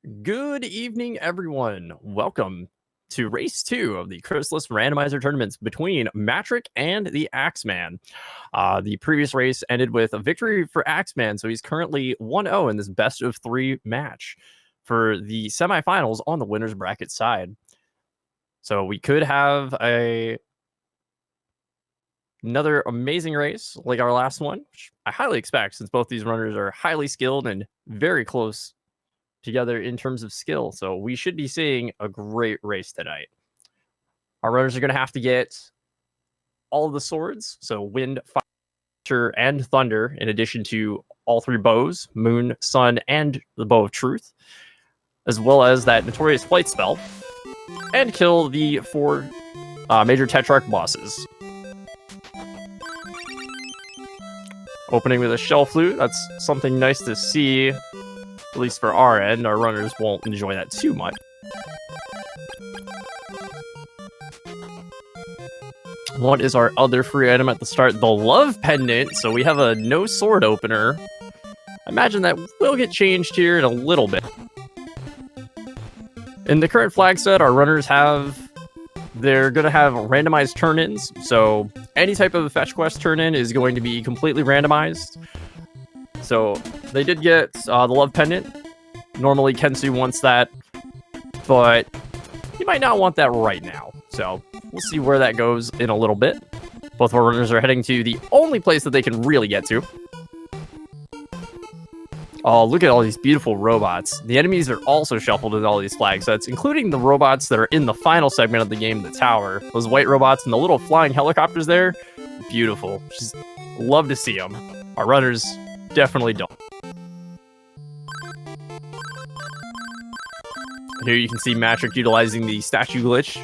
Good evening, everyone. Welcome to race 2 of the Crystalis randomizer tournaments between Matrick and the Axeman. The previous race ended with a victory for Axeman, so he's currently 1-0 in this best of 3 match for the semifinals on the winner's bracket side. So we could have another amazing race like our last one, which I highly expect since both these runners are highly skilled and very close together in terms of skill. So we should be seeing a great race tonight. Our runners are going to have to get all of the swords. So wind, fire, and thunder, in addition to all 3 bows, moon, sun, and the bow of truth, as well as that notorious flight spell, and kill the 4 major Tetrarch bosses. Opening with a shell flute, that's something nice to see. At least for our end, our runners won't enjoy that too much. What is our other free item at the start? The love pendant. So we have a no sword opener. I imagine that will get changed here in a little bit. In the current flag set, our runners they're going to have randomized turn-ins. So any type of fetch quest turn-in is going to be completely randomized. So they did get the love pendant. Normally Kensu wants that, but he might not want that right now. So we'll see where that goes in a little bit. Both of our runners are heading to the only place that they can really get to. Oh, look at all these beautiful robots. The enemies are also shuffled in all these flag sets, including the robots that are in the final segment of the game, the tower. Those white robots and the little flying helicopters there, beautiful. Just love to see them. Our runners definitely don't. Here you can see Matrick utilizing the statue glitch,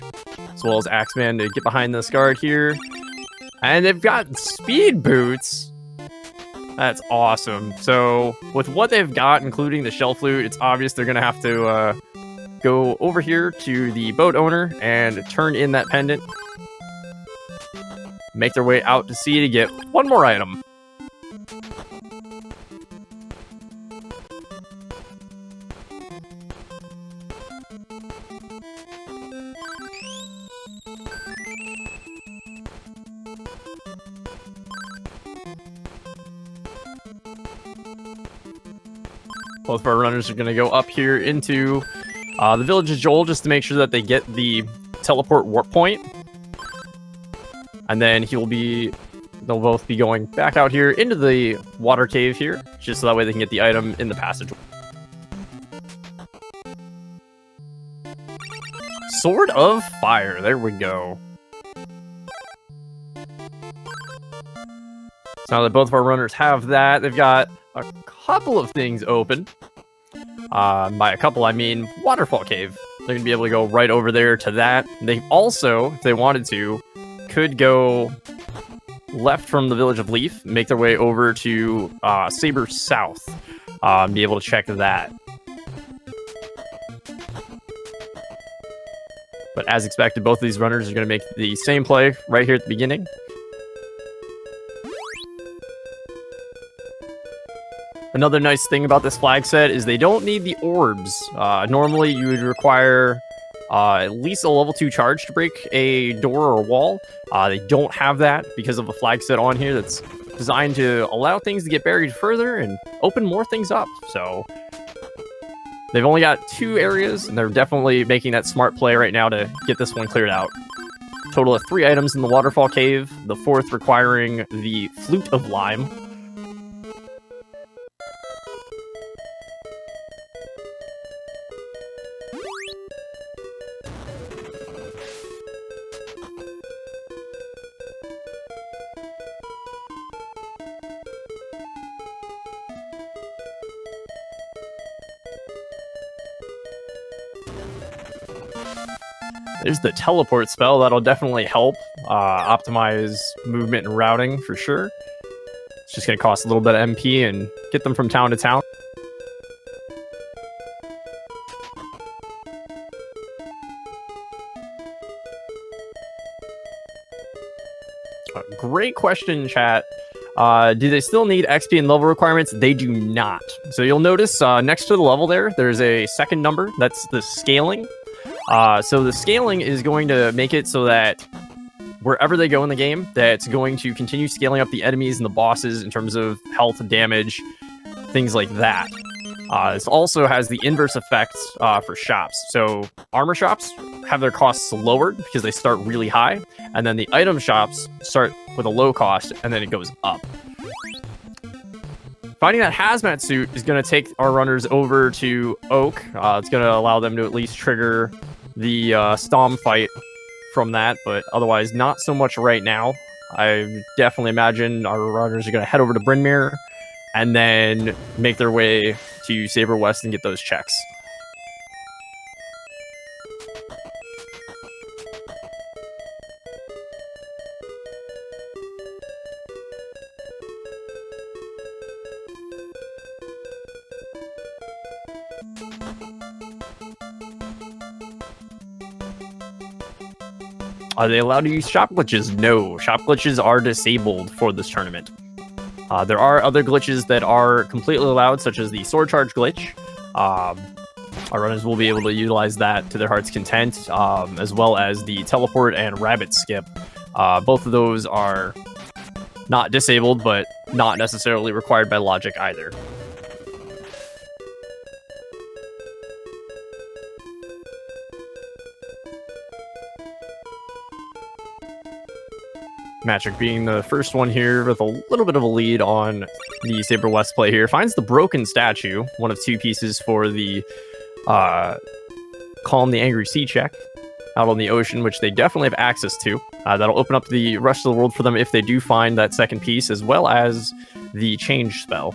as well as Axeman to get behind this guard here. And they've got speed boots. That's awesome. So with what they've got, including the shell flute, it's obvious they're going to have to go over here to the boat owner and turn in that pendant. Make their way out to sea to get one more item. Both of our runners are going to go up here into the village of Joel just to make sure that they get the teleport warp point. And then they'll both be going back out here into the water cave here, just so that way they can get the item in the passageway. Sword of Fire, there we go. So now that both of our runners have that, they've got a couple of things open. By a couple, I mean Waterfall Cave. They're going to be able to go right over there to that. They also, if they wanted to, could go left from the village of Leaf, make their way over to Saber South, be able to check that. But as expected, both of these runners are going to make the same play right here at the beginning. Another nice thing about this flag set is they don't need the orbs. Normally, you would require at least a level 2 charge to break a door or a wall. They don't have that because of the flag set on here that's designed to allow things to get buried further and open more things up. So they've only got 2 areas, and they're definitely making that smart play right now to get this one cleared out. Total of 3 items in the Waterfall Cave, the 4th requiring the Flute of Lime. There's the teleport spell. That'll definitely help optimize movement and routing for sure. It's just going to cost a little bit of MP and get them from town to town. Great question, chat. Do they still need XP and level requirements? They do not. So you'll notice next to the level there's a second number. That's the scaling. So the scaling is going to make it so that wherever they go in the game, that's going to continue scaling up the enemies and the bosses in terms of health, damage, things like that. This also has the inverse effect for shops. So armor shops have their costs lowered because they start really high, and then the item shops start with a low cost, and then it goes up. Finding that hazmat suit is going to take our runners over to Oak. It's going to allow them to at least trigger the Stom fight from that, but otherwise not so much right now. I definitely imagine our runners are going to head over to Brynmere and then make their way to Saber West and get those checks. Are they allowed to use shop glitches? No, shop glitches are disabled for this tournament. There are other glitches that are completely allowed, such as the sword charge glitch. Our runners will be able to utilize that to their heart's content, as well as the teleport and rabbit skip. Both of those are not disabled, but not necessarily required by logic either. Magic being the first one here with a little bit of a lead on the Saber West play here. Finds the broken statue, one of two pieces for the Calm the Angry Sea check out on the ocean, which they definitely have access to. That'll open up the rest of the world for them if they do find that second piece, as well as the change spell.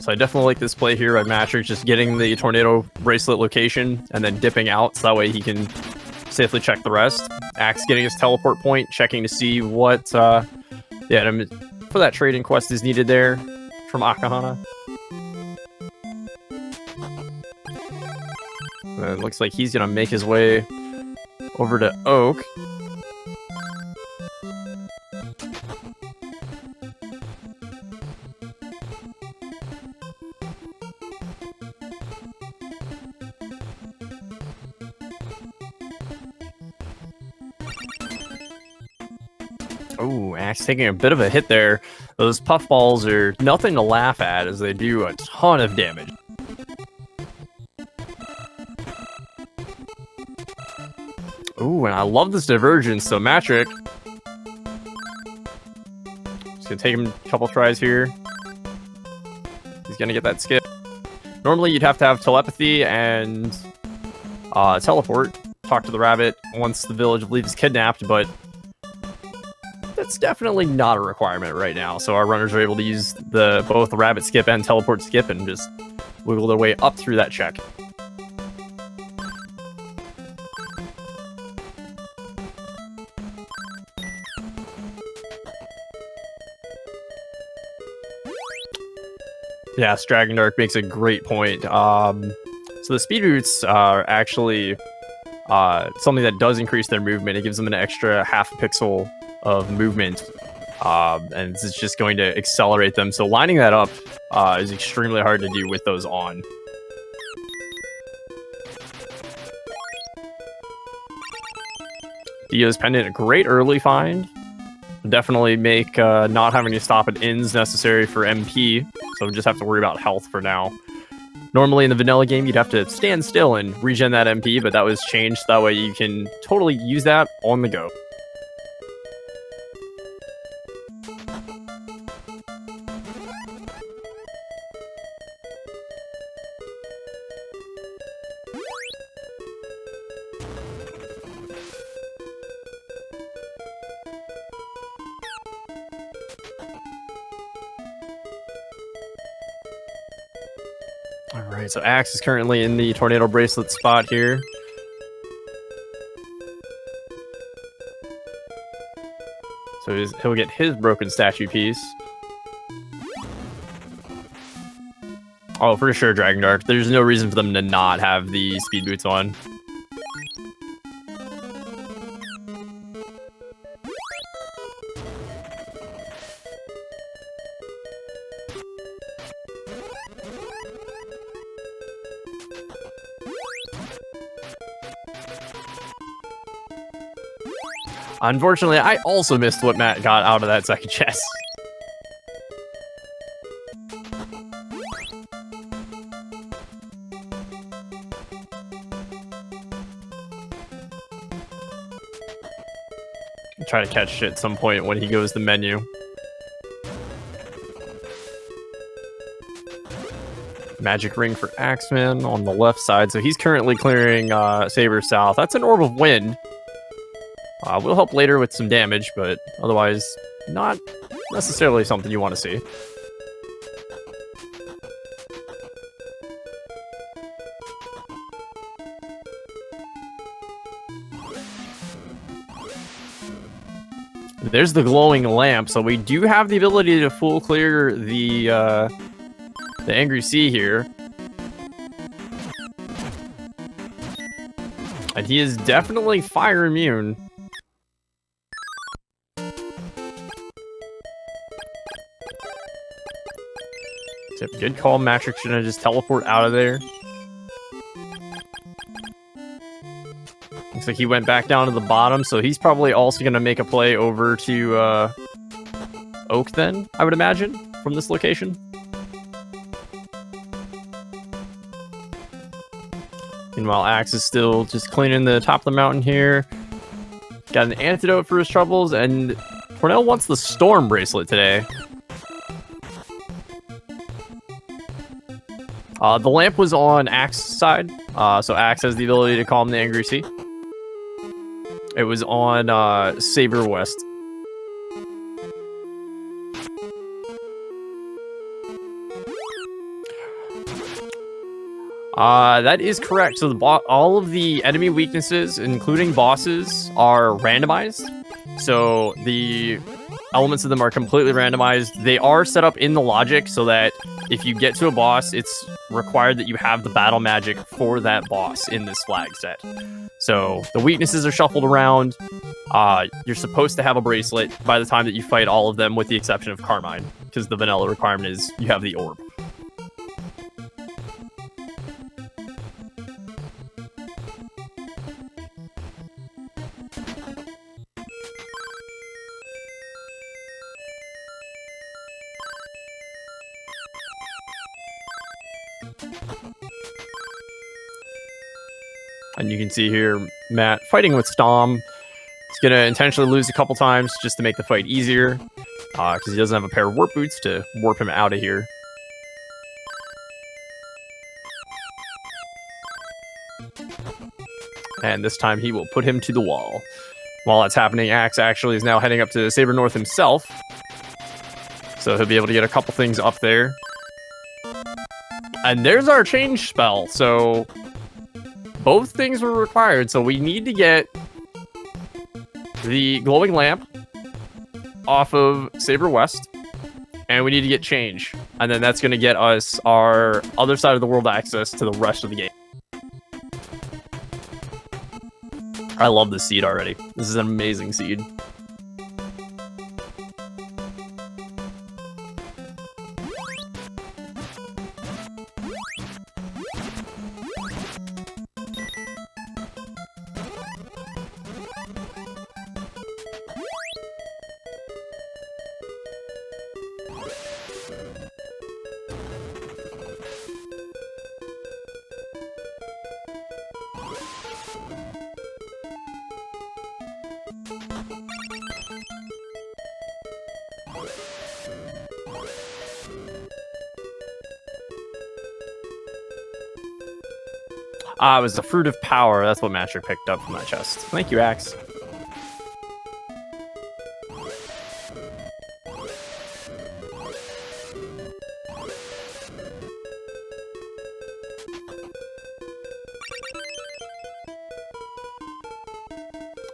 So I definitely like this play here by Matrix, just getting the tornado bracelet location and then dipping out so that way he can safely check the rest. Axe getting his teleport point, checking to see what the item for that trading quest is needed there from Akahana. And it looks like he's going to make his way over to Oak. Oh, Axe taking a bit of a hit there. Those puffballs are nothing to laugh at as they do a ton of damage. Ooh, and I love this divergence. So Matrick, just gonna take him a couple tries here. He's gonna get that skip. Normally you'd have to have telepathy and teleport, talk to the rabbit once the village of Leaf is kidnapped, but that's definitely not a requirement right now. So our runners are able to use both the rabbit skip and teleport skip and just wiggle their way up through that check. Yeah, Dragon Dark makes a great point. So the speed boots are actually something that does increase their movement. It gives them an extra half a pixel of movement, and it's just going to accelerate them. So lining that up is extremely hard to do with those on. Dio's Pendant, a great early find. Definitely make not having to stop at inns necessary for MP, so we just have to worry about health for now. Normally in the vanilla game, you'd have to stand still and regen that MP, but that was changed. That way you can totally use that on the go. Alright, so Axe is currently in the tornado bracelet spot here. So he'll get his broken statue piece. Oh, for sure, Dragon Dark. There's no reason for them to not have the speed boots on. Unfortunately, I also missed what Matt got out of that second chest. Try to catch it at some point when he goes to menu. Magic ring for Axeman on the left side. So he's currently clearing Saber South. That's an Orb of Wind. Will help later with some damage, but otherwise not necessarily something you want to see. There's the glowing lamp, so we do have the ability to full clear the Angry Sea here. And he is definitely fire immune. Good call, Matrix should just teleport out of there. Looks like he went back down to the bottom, so he's probably also going to make a play over to Oak then, I would imagine, from this location. Meanwhile, Axe is still just cleaning the top of the mountain here. Got an antidote for his troubles, and Cornell wants the Storm Bracelet today. The lamp was on Axe's side, so Axe has the ability to calm the Angry Sea. It was on Saber West. That is correct. So all of the enemy weaknesses, including bosses, are randomized. So the elements of them are completely randomized. They are set up in the logic so that if you get to a boss, it's required that you have the battle magic for that boss in this flag set. So the weaknesses are shuffled around. You're supposed to have a bracelet by the time that you fight all of them, with the exception of Carmine, because the vanilla requirement is you have the orb. And you can see here, Matt fighting with Stom. He's going to intentionally lose a couple times just to make the fight easier, because he doesn't have a pair of warp boots to warp him out of here. And this time he will put him to the wall. While that's happening, Axe actually is now heading up to Saber North himself. So he'll be able to get a couple things up there. And there's our change spell. So both things were required. So we need to get the glowing lamp off of Saber West. And we need to get change. And then that's going to get us our other side of the world access to the rest of the game. I love this seed already. This is an amazing seed. It was the Fruit of Power. That's what Matcher picked up from that chest. Thank you, Axe.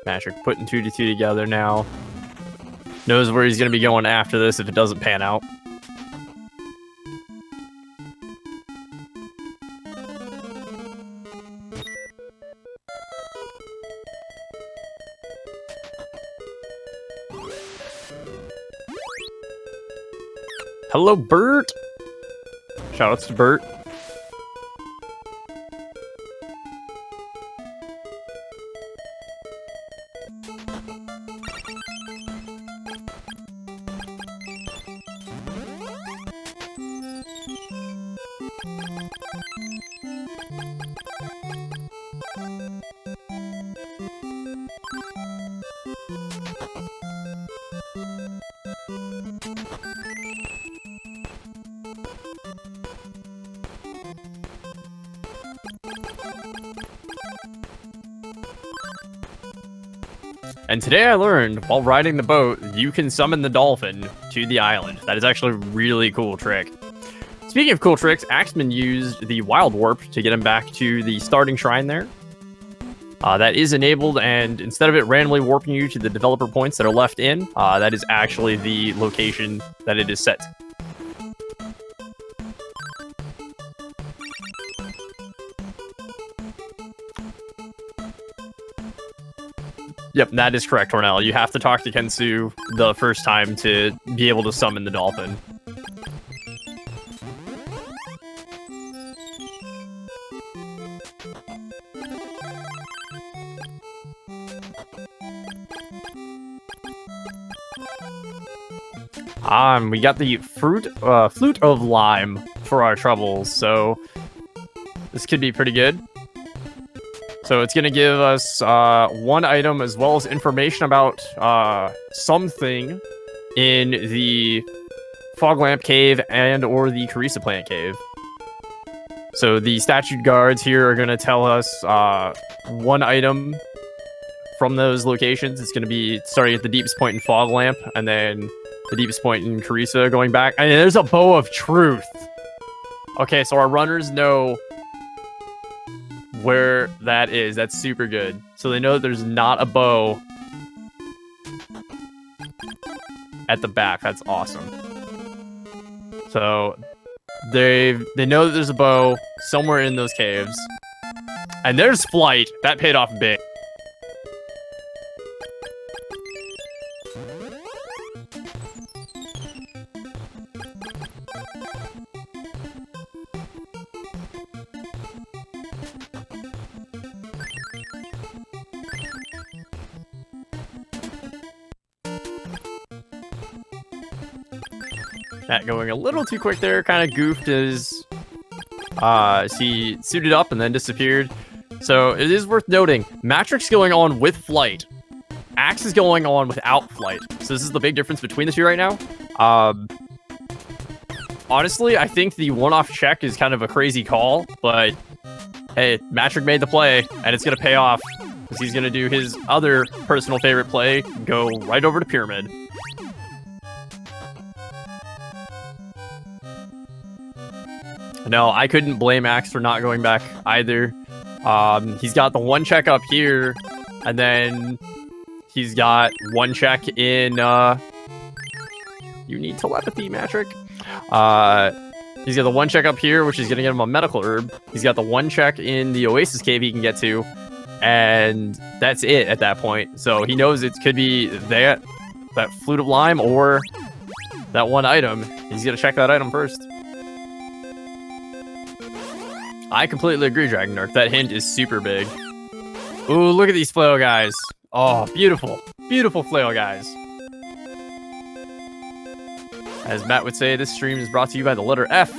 Matcher putting 2 to 2 together now. knows where he's going to be going after this if it doesn't pan out. Hello, Bert. Shoutouts to Bert. And today I learned, while riding the boat, you can summon the dolphin to the island. That is actually a really cool trick. Speaking of cool tricks, Axeman used the Wild Warp to get him back to the starting shrine there. That is enabled, and instead of it randomly warping you to the developer points that are left in, that is actually the location that it is set. Yep, that is correct, Tornell. You have to talk to Kensu the first time to be able to summon the dolphin. We got the Flute of Lime for our troubles, so this could be pretty good. So it's going to give us one item as well as information about something in the Fog Lamp Cave and or the Carissa Plant Cave. So the statue guards here are going to tell us one item from those locations. It's going to be starting at the deepest point in Fog Lamp and then the deepest point in Carissa going back. And there's a Bow of Truth. Okay, so our runners know where that is. That's super good. So they know that there's not a bow at the back. That's awesome. So they know that there's a bow somewhere in those caves. And there's flight. That paid off big. That going a little too quick there, kind of goofed as he suited up and then disappeared. So it is worth noting, Matrix going on with flight. Axe is going on without flight. So this is the big difference between the two right now. Honestly, I think the one-off check is kind of a crazy call, but hey, Matrix made the play, and it's going to pay off because he's going to do his other personal favorite play, go right over to Pyramid. No, I couldn't blame Axe for not going back either. He's got the one check up here, and then he's got one check in, you need telepathy, Matrick. He's got the one check up here, which is going to get him a medical herb. He's got the one check in the Oasis Cave he can get to, and that's it at that point. So he knows it could be that Flute of Lime or that one item. He's going to check that item first. I completely agree, Dragon Dark. That hint is super big. Ooh, look at these flail guys. Oh, beautiful. Beautiful flail guys. As Matt would say, this stream is brought to you by the letter F.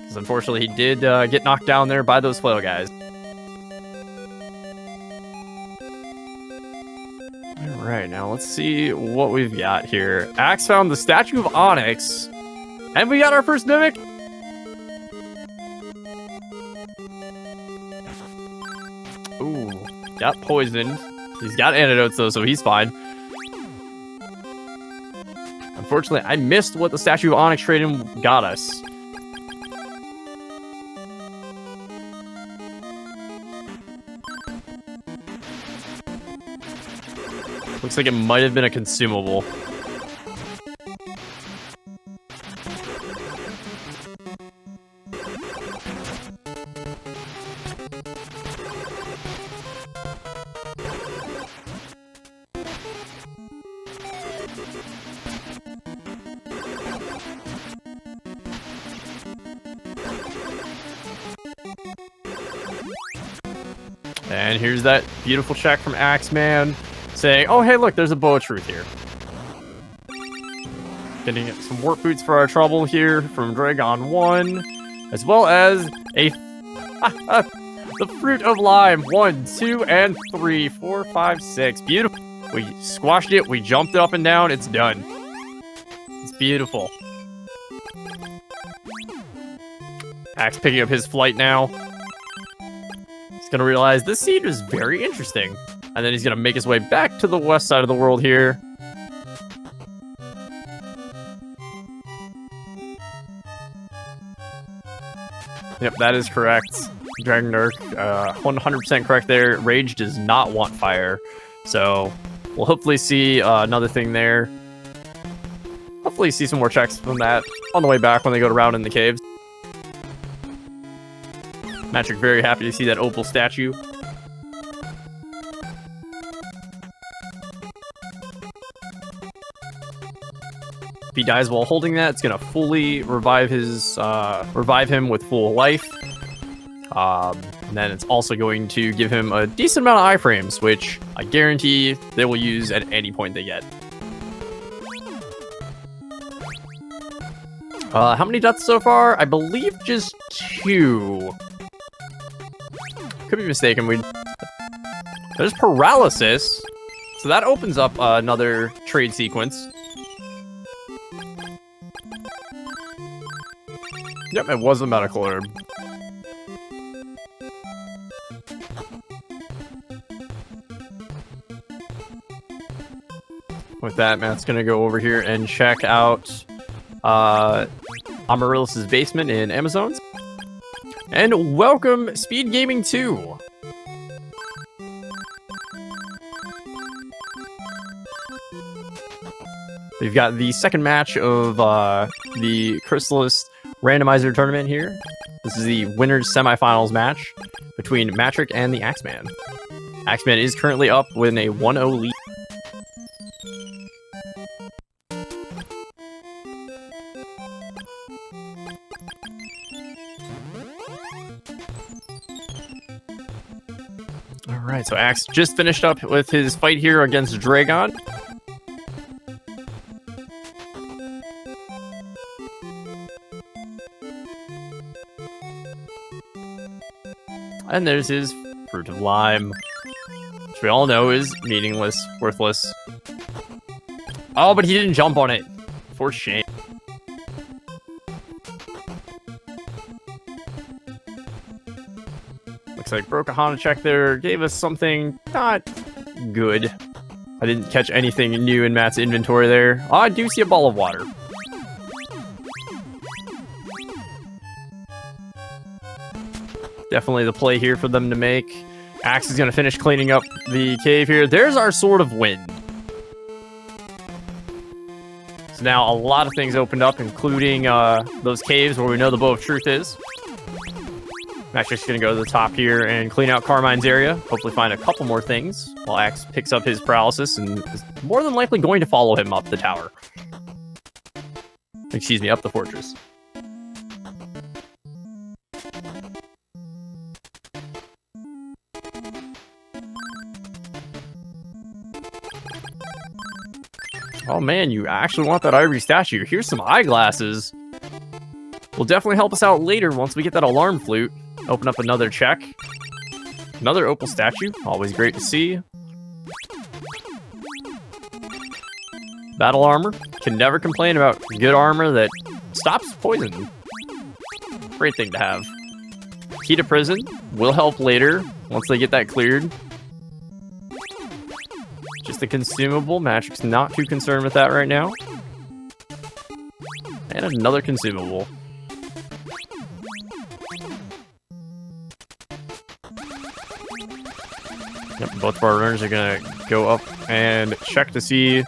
Because unfortunately, he did get knocked down there by those flail guys. Alright, now let's see what we've got here. Axe found the Statue of Onyx. And we got our first Mimic. Ooh, got poisoned. He's got antidotes though, so he's fine. Unfortunately, I missed what the Statue of Onyx trade-in got us. Looks like it might have been a consumable. And here's that beautiful check from Axeman saying, oh, hey, look, there's a bow of truth here. Getting some warp boots for our trouble here from Dragon 1, as well as a the fruit of lime. 1, 2, and 3, 4, 5, 6. Beautiful. We squashed it. We jumped it up and down. It's done. It's beautiful. Axe picking up his flight now. He's going to realize this seed is very interesting. And then he's going to make his way back to the west side of the world here. Yep, that is correct. Dragon Nerk, 100% correct there. Rage does not want fire. So we'll hopefully see another thing there. Hopefully see some more checks from that on the way back when they go around in the caves. Magic very happy to see that opal statue. If he dies while holding that, it's gonna fully revive his revive him with full life. And then it's also going to give him a decent amount of iframes, which I guarantee they will use at any point they get. How many deaths so far? I believe just 2. Could be mistaken. There's paralysis, so that opens up another trade sequence. Yep, it was a medical herb. With that, Matt's gonna go over here and check out Amaryllis's basement in Amazon's. And welcome, SpeedGaming 2. We've got the second match of the Crystalis Randomizer tournament here. This is the winner's semifinals match between Matrick and the Axeman. Axeman is currently up with a 1-0 lead. Alright, so Axe just finished up with his fight here against Dragon. And there's his Fruit of Lime, which we all know is meaningless, worthless. Oh, but he didn't jump on it. For shame. Looks like Brokahana check there gave us something not good. I didn't catch anything new in Matt's inventory there. Oh, I do see a ball of water. Definitely the play here for them to make. Axe is going to finish cleaning up the cave here. There's our Sword of Wind. So now a lot of things opened up, including those caves where we know the Bow of Truth is. Matrix going to go to the top here and clean out Carmine's area. Hopefully find a couple more things while Axe picks up his paralysis and is more than likely going to follow him up the tower. Excuse me, up the fortress. Oh man, you actually want that ivory statue. Here's some eyeglasses. Will definitely help us out later once we get that alarm flute. Open up another check. Another opal statue. Always great to see. Battle armor. Can never complain about good armor that stops poison. Great thing to have. Key to prison. Will help later once they get that cleared. Just a consumable. Magic's not too concerned with that right now. And another consumable. Yep, both of our runners are going to go up and check to see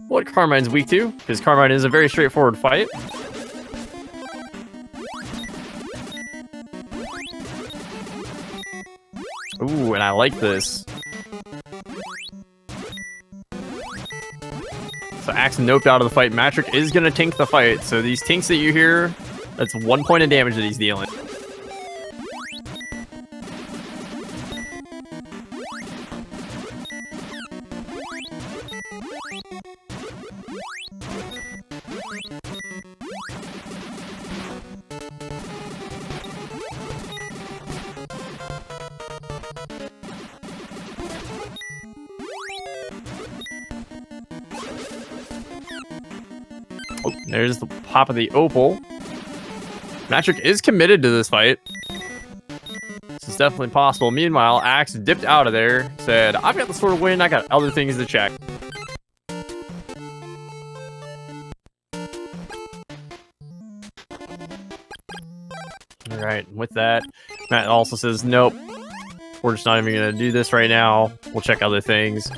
what Carmine's weak to, because Carmine is a very straightforward fight. Ooh, and I like this. So Axe noped out of the fight. Matrick is going to tank the fight. So these tinks that you hear, that's 1 point of damage that he's dealing. Oh, there's the pop of the opal. Matrick is committed to this fight. This is definitely possible. Meanwhile, Axe dipped out of there, said, I've got the sword of wind, I got other things to check. Alright, with that, Matt also says, nope, we're just not even going to do this right now. We'll check other things.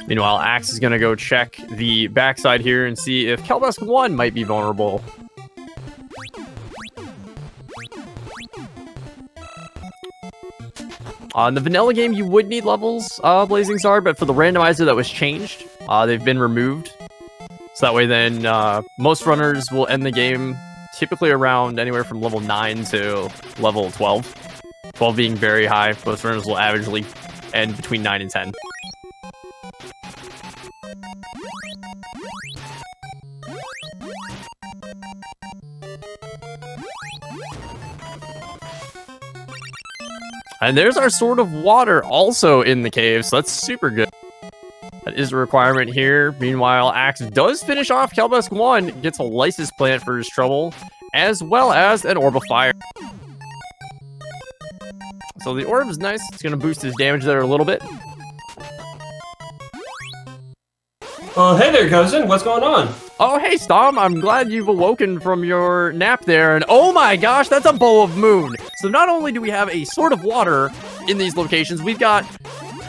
Meanwhile, Axe is going to go check the backside here and see if Kelbesk 1 might be vulnerable. On the vanilla game, you would need levels, Blazing Zard, but for the randomizer that was changed, they've been removed. So that way then, most runners will end the game typically around anywhere from level 9 to level 12. 12 being very high. Most runners will averagely end between 9 and 10. And there's our Sword of Water also in the cave, so that's super good. That is a requirement here. Meanwhile, Axe does finish off Kelbesk 1, gets a Lysis plant for his trouble, as well as an Orb of Fire. So the Orb is nice. It's going to boost his damage there a little bit. Well, hey there, cousin. What's going on? Oh, hey, Stom. I'm glad you've awoken from your nap there. And oh my gosh, that's a Bow of Moon. So not only do we have a Sword of Water in these locations, we've got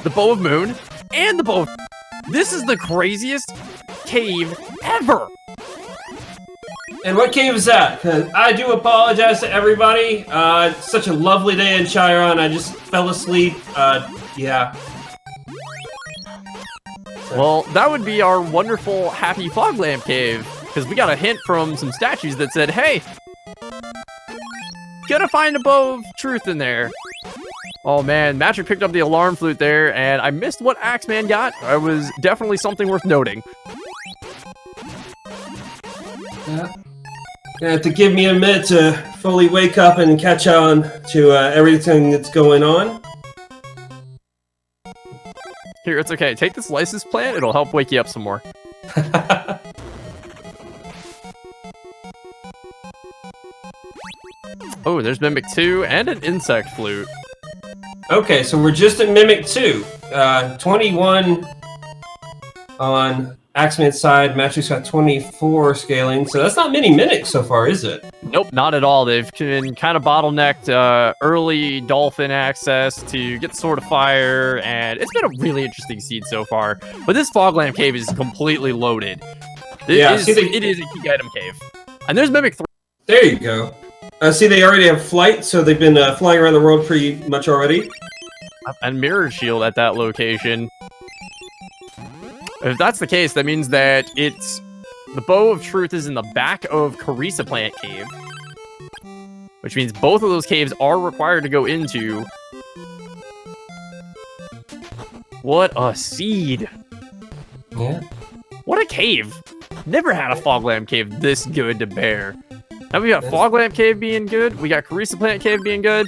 the Bow of Moon and the Bow of... This is the craziest cave ever. And what cave is that? 'Cause I do apologize to everybody. It's such a lovely day in Chiron. I just fell asleep. Yeah. Well, that would be our wonderful Happy Fog Lamp Cave, because we got a hint from some statues that said, hey, gotta find a Bow of Truth in there. Oh man, Matrick picked up the alarm flute there, and I missed what Axeman got. It was definitely something worth noting. Yeah. You have to give me a minute to fully wake up and catch on to everything that's going on. Here, it's okay. Take this Lysis plant. It'll help wake you up some more. Oh, there's Mimic 2 and an Insect Flute. Okay, so we're just at Mimic 2. 21 on Axeman's side. Matrick's got 24 scaling, so that's not many Mimics so far, is it? Nope, not at all. They've been kind of bottlenecked early Dolphin access to get the Sword of Fire, and it's been a really interesting seed so far. But this Fog Lamp Cave is completely loaded. It is a key item cave. And there's Mimic 3. There you go. See, they already have flight, so they've been flying around the world pretty much already. And Mirror Shield at that location. If that's the case, that means that it's... The Bow of Truth is in the back of Carissa Plant Cave. Which means both of those caves are required to go into. What a seed. Yeah. What a cave. Never had a Fog Lamp Cave this good to bear. Now we got Fog Lamp Cave being good. We got Carissa Plant Cave being good.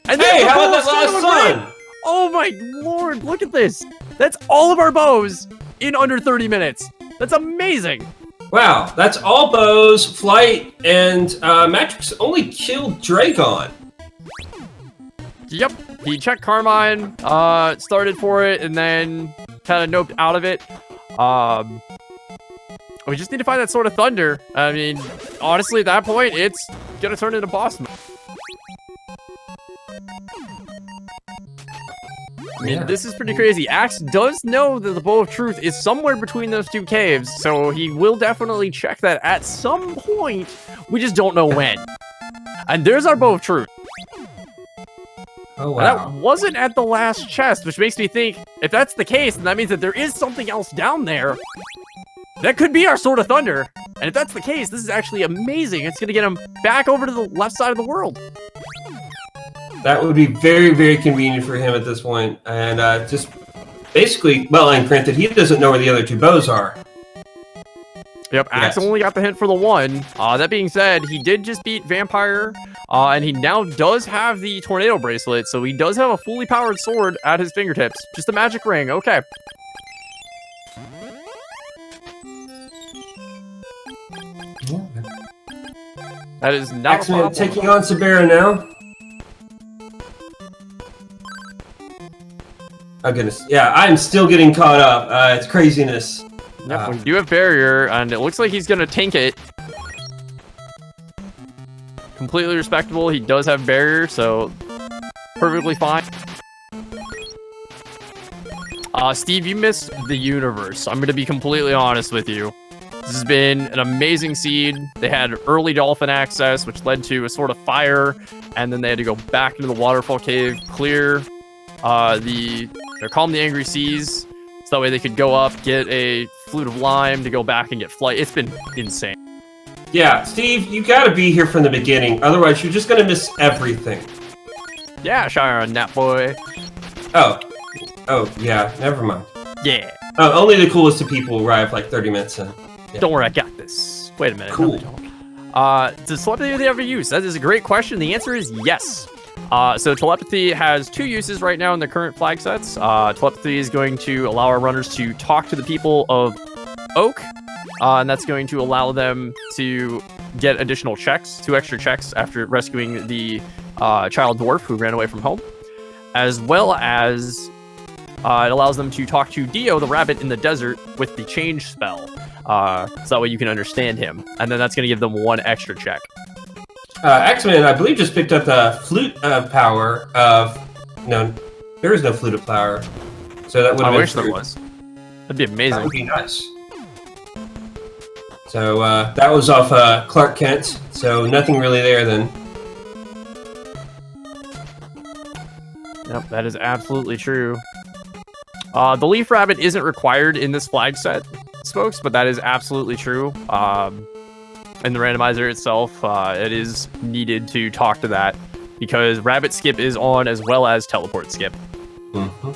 And hey, how about that last sun? Oh my lord, look at this. That's all of our bows in under 30 minutes. That's amazing. Wow, that's all bows, flight, and Matrix only killed Dragon. Yep, he checked Carmine, started for it, and then kind of noped out of it. We just need to find that Sword of Thunder. I mean, honestly, at that point, it's gonna turn into boss mode. mean, Yeah. this is pretty crazy. Axe does know that the Bow of Truth is somewhere between those two caves, so he will definitely check that at some point. We just don't know when. And there's our Bow of Truth. Oh, wow. And that wasn't at the last chest, which makes me think, if that's the case, then that means that there is something else down there. That could be our Sword of Thunder. And if that's the case, this is actually amazing. It's going to get him back over to the left side of the world. That would be very, very convenient for him at this point. And just basically, well, and granted, he doesn't know where the other two bows are. Yep, Axe only got the hint for the one. That being said, he did just beat Vampire, and he now does have the Tornado Bracelet, so he does have a fully powered sword at his fingertips. Just a magic ring, okay. That is not a problem. Axeman taking on Sabera now. Oh goodness, yeah, I'm still getting caught up. It's craziness. Yep, we do have barrier, and it looks like he's gonna tank it. Completely respectable. He does have barrier, so perfectly fine. Steve, you missed the universe. I'm gonna be completely honest with you. This has been an amazing seed. They had early dolphin access, which led to a sort of fire, and then they had to go back into the waterfall cave, clear they're calm the angry seas, so that way they could go up, get a flute of lime to go back and get flight. It's been insane. Yeah, Steve, you gotta be here from the beginning, otherwise you're just gonna miss everything. Yeah, Sharon, that boy. Oh, yeah, never mind. Yeah. Only the coolest of people arrive like 30 minutes in. Yeah. Don't worry, I got this. Wait a minute. Cool. No, does telepathy ever use? That is a great question. The answer is yes. So telepathy has two uses right now in the current flag sets. Telepathy is going to allow our runners to talk to the people of Oak, and that's going to allow them to get additional checks, 2 extra checks after rescuing the child dwarf who ran away from home, as well as it allows them to talk to Dio, the rabbit in the desert, with the change spell. So that way you can understand him, and then that's going to give them 1 extra check. Axeman, I believe, just picked up the flute power of... No, there is no flute of power. So that would have been... I wish there was. That'd be amazing. That would be nice. So that was off Clark Kent, so nothing really there then. Yep, that is absolutely true. The Leaf Rabbit isn't required in this flag set, folks, but that is absolutely true. In the randomizer itself, it is needed to talk to that because Rabbit Skip is on as well as Teleport Skip. Mm-hmm.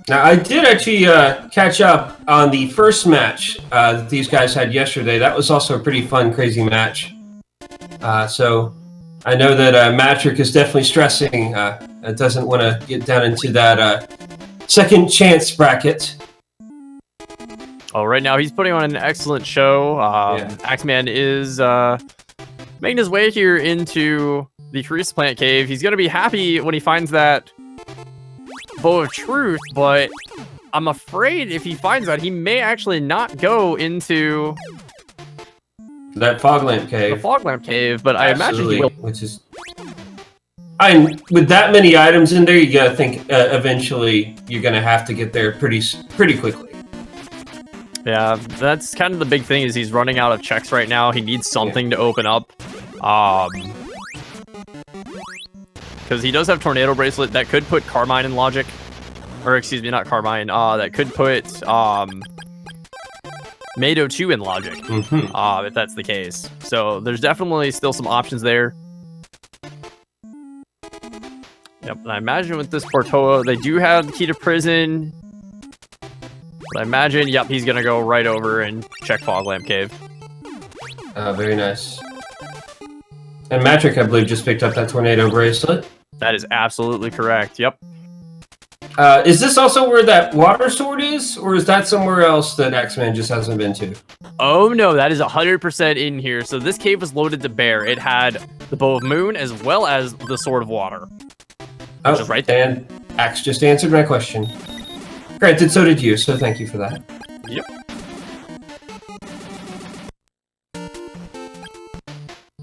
Now, I did actually catch up on the first match that these guys had yesterday. That was also a pretty fun, crazy match. So I know that Matrick is definitely stressing. Doesn't want to get down into that second chance bracket. Oh, right now he's putting on an excellent show. Axeman is making his way here into the Crystalis plant cave. He's going to be happy when he finds that Bow of Truth, but I'm afraid if he finds that, he may actually not go into that fog lamp cave. The fog lamp cave, but absolutely. I imagine he will. Which is, with that many items in there, you gotta think eventually you're gonna have to get there pretty quickly. Yeah, that's kind of the big thing is he's running out of checks right now. He needs something to open up. Because he does have Tornado Bracelet that could put Carmine in logic. Or excuse me, not Carmine. That could put Mado 2 in logic. Mm-hmm. If that's the case. So there's definitely still some options there. Yep, and I imagine with this Portoa, they do have Key to Prison. But I imagine, yep, he's going to go right over and check Fog Lamp Cave. Very nice. And Matrick, I believe, just picked up that Tornado Bracelet. That is absolutely correct, yep. Is this also where that water sword is? Or is that somewhere else that Axeman just hasn't been to? Oh no, that is 100% in here. So this cave was loaded to bear. It had the Bow of Moon as well as the Sword of Water. Oh, right there. And Axe just answered my question. Granted, so did you, so thank you for that. Yep.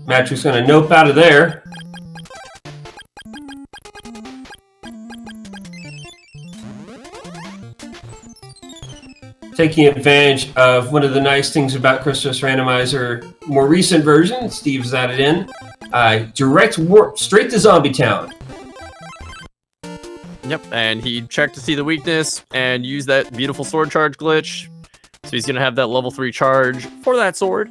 Matrix gonna nope out of there. Taking advantage of one of the nice things about Crystalis Randomizer, more recent version, Steve's added in, direct warp straight to Zombie Town. Yep, and he checked to see the weakness and used that beautiful sword charge glitch. So he's going to have that level 3 charge for that sword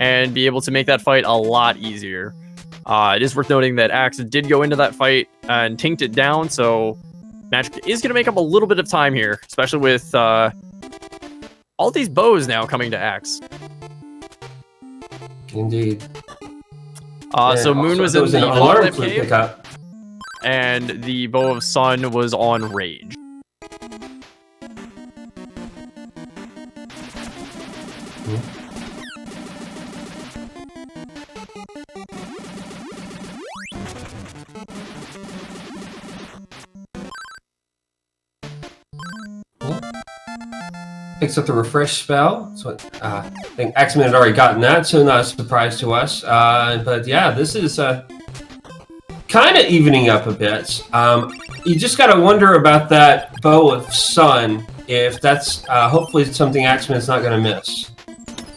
and be able to make that fight a lot easier. It is worth noting that Axe did go into that fight and tanked it down, so Magic is going to make up a little bit of time here, especially with all these bows now coming to Axe. Indeed. So Moon was in the alarm cave, pickup. and the Bow of Sun was on Rage. Picks up the refresh spell. So I think Axeman had already gotten that, so not a surprise to us. But yeah, this is kind of evening up a bit. You just got to wonder about that Bow of Sun, if that's hopefully something Axeman's not going to miss.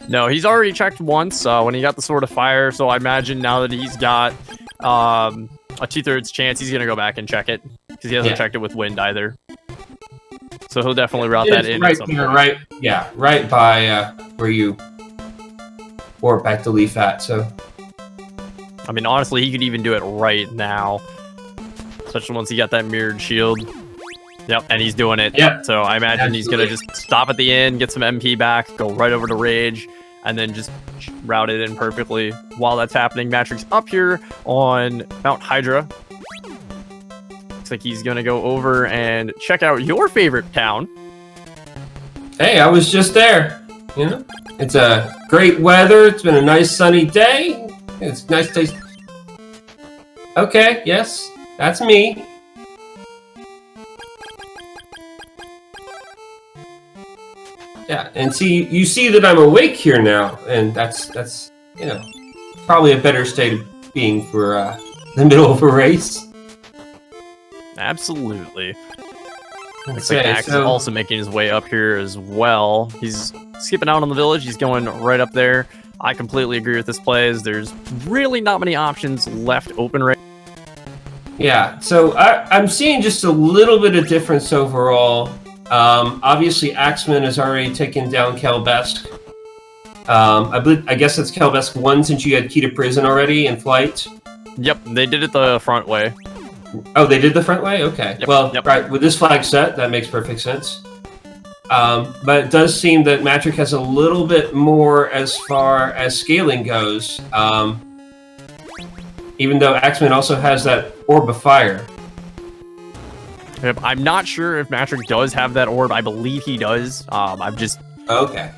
No, he's already checked once when he got the Sword of Fire, so I imagine now that he's got a 2/3 chance, he's going to go back and check it, because he hasn't checked it with Wind either. So he'll definitely route that in. Right here, right by where you warp back the leaf at. So, I mean, honestly, he could even do it right now, especially once he got that mirrored shield. Yep, and he's doing it. Yep. So I imagine he's gonna just stop at the end, get some MP back, go right over to Rage, and then just route it in perfectly. While that's happening, Matrix up here on Mount Hydra. Looks like he's gonna go over and check out your favorite town. Hey, I was just there. You know, it's a great weather. It's been a nice sunny day. It's nice taste. Okay, yes, that's me. Yeah, and you see that I'm awake here now, and that's you know, probably a better state of being for the middle of a race. Absolutely. Looks Okay, like Axe is also making his way up here as well. He's skipping out on the village. He's going right up there. I completely agree with this play, as there's really not many options left open right. Yeah, so I'm seeing just a little bit of difference overall. Obviously, Axeman has already taken down Kelbesk. I guess it's Kelbesk 1 since you had Key to Prison already in flight. Yep, they did it the front way. Oh, they did the front way? Okay. Yep, well, yep. Right, with this flag set, that makes perfect sense. But it does seem that Matrix has a little bit more as far as scaling goes. Even though Axeman also has that Orb of Fire. Yep, I'm not sure if Matrix does have that orb. I believe he does. Okay.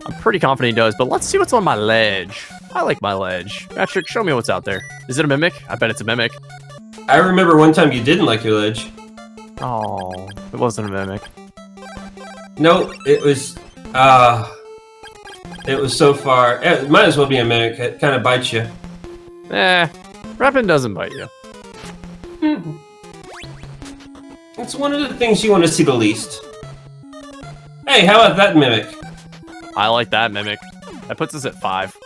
I'm pretty confident he does, but let's see what's on my ledge. I like my ledge. Matrix, show me what's out there. Is it a Mimic? I bet it's a Mimic. I remember one time you didn't like your ledge. Oh, it wasn't a Mimic. No, it was so far. It might as well be a Mimic. It kind of bites you. Reppin' doesn't bite you. It's one of the things you want to see the least. Hey, how about that Mimic? I like that Mimic. That puts us at 5.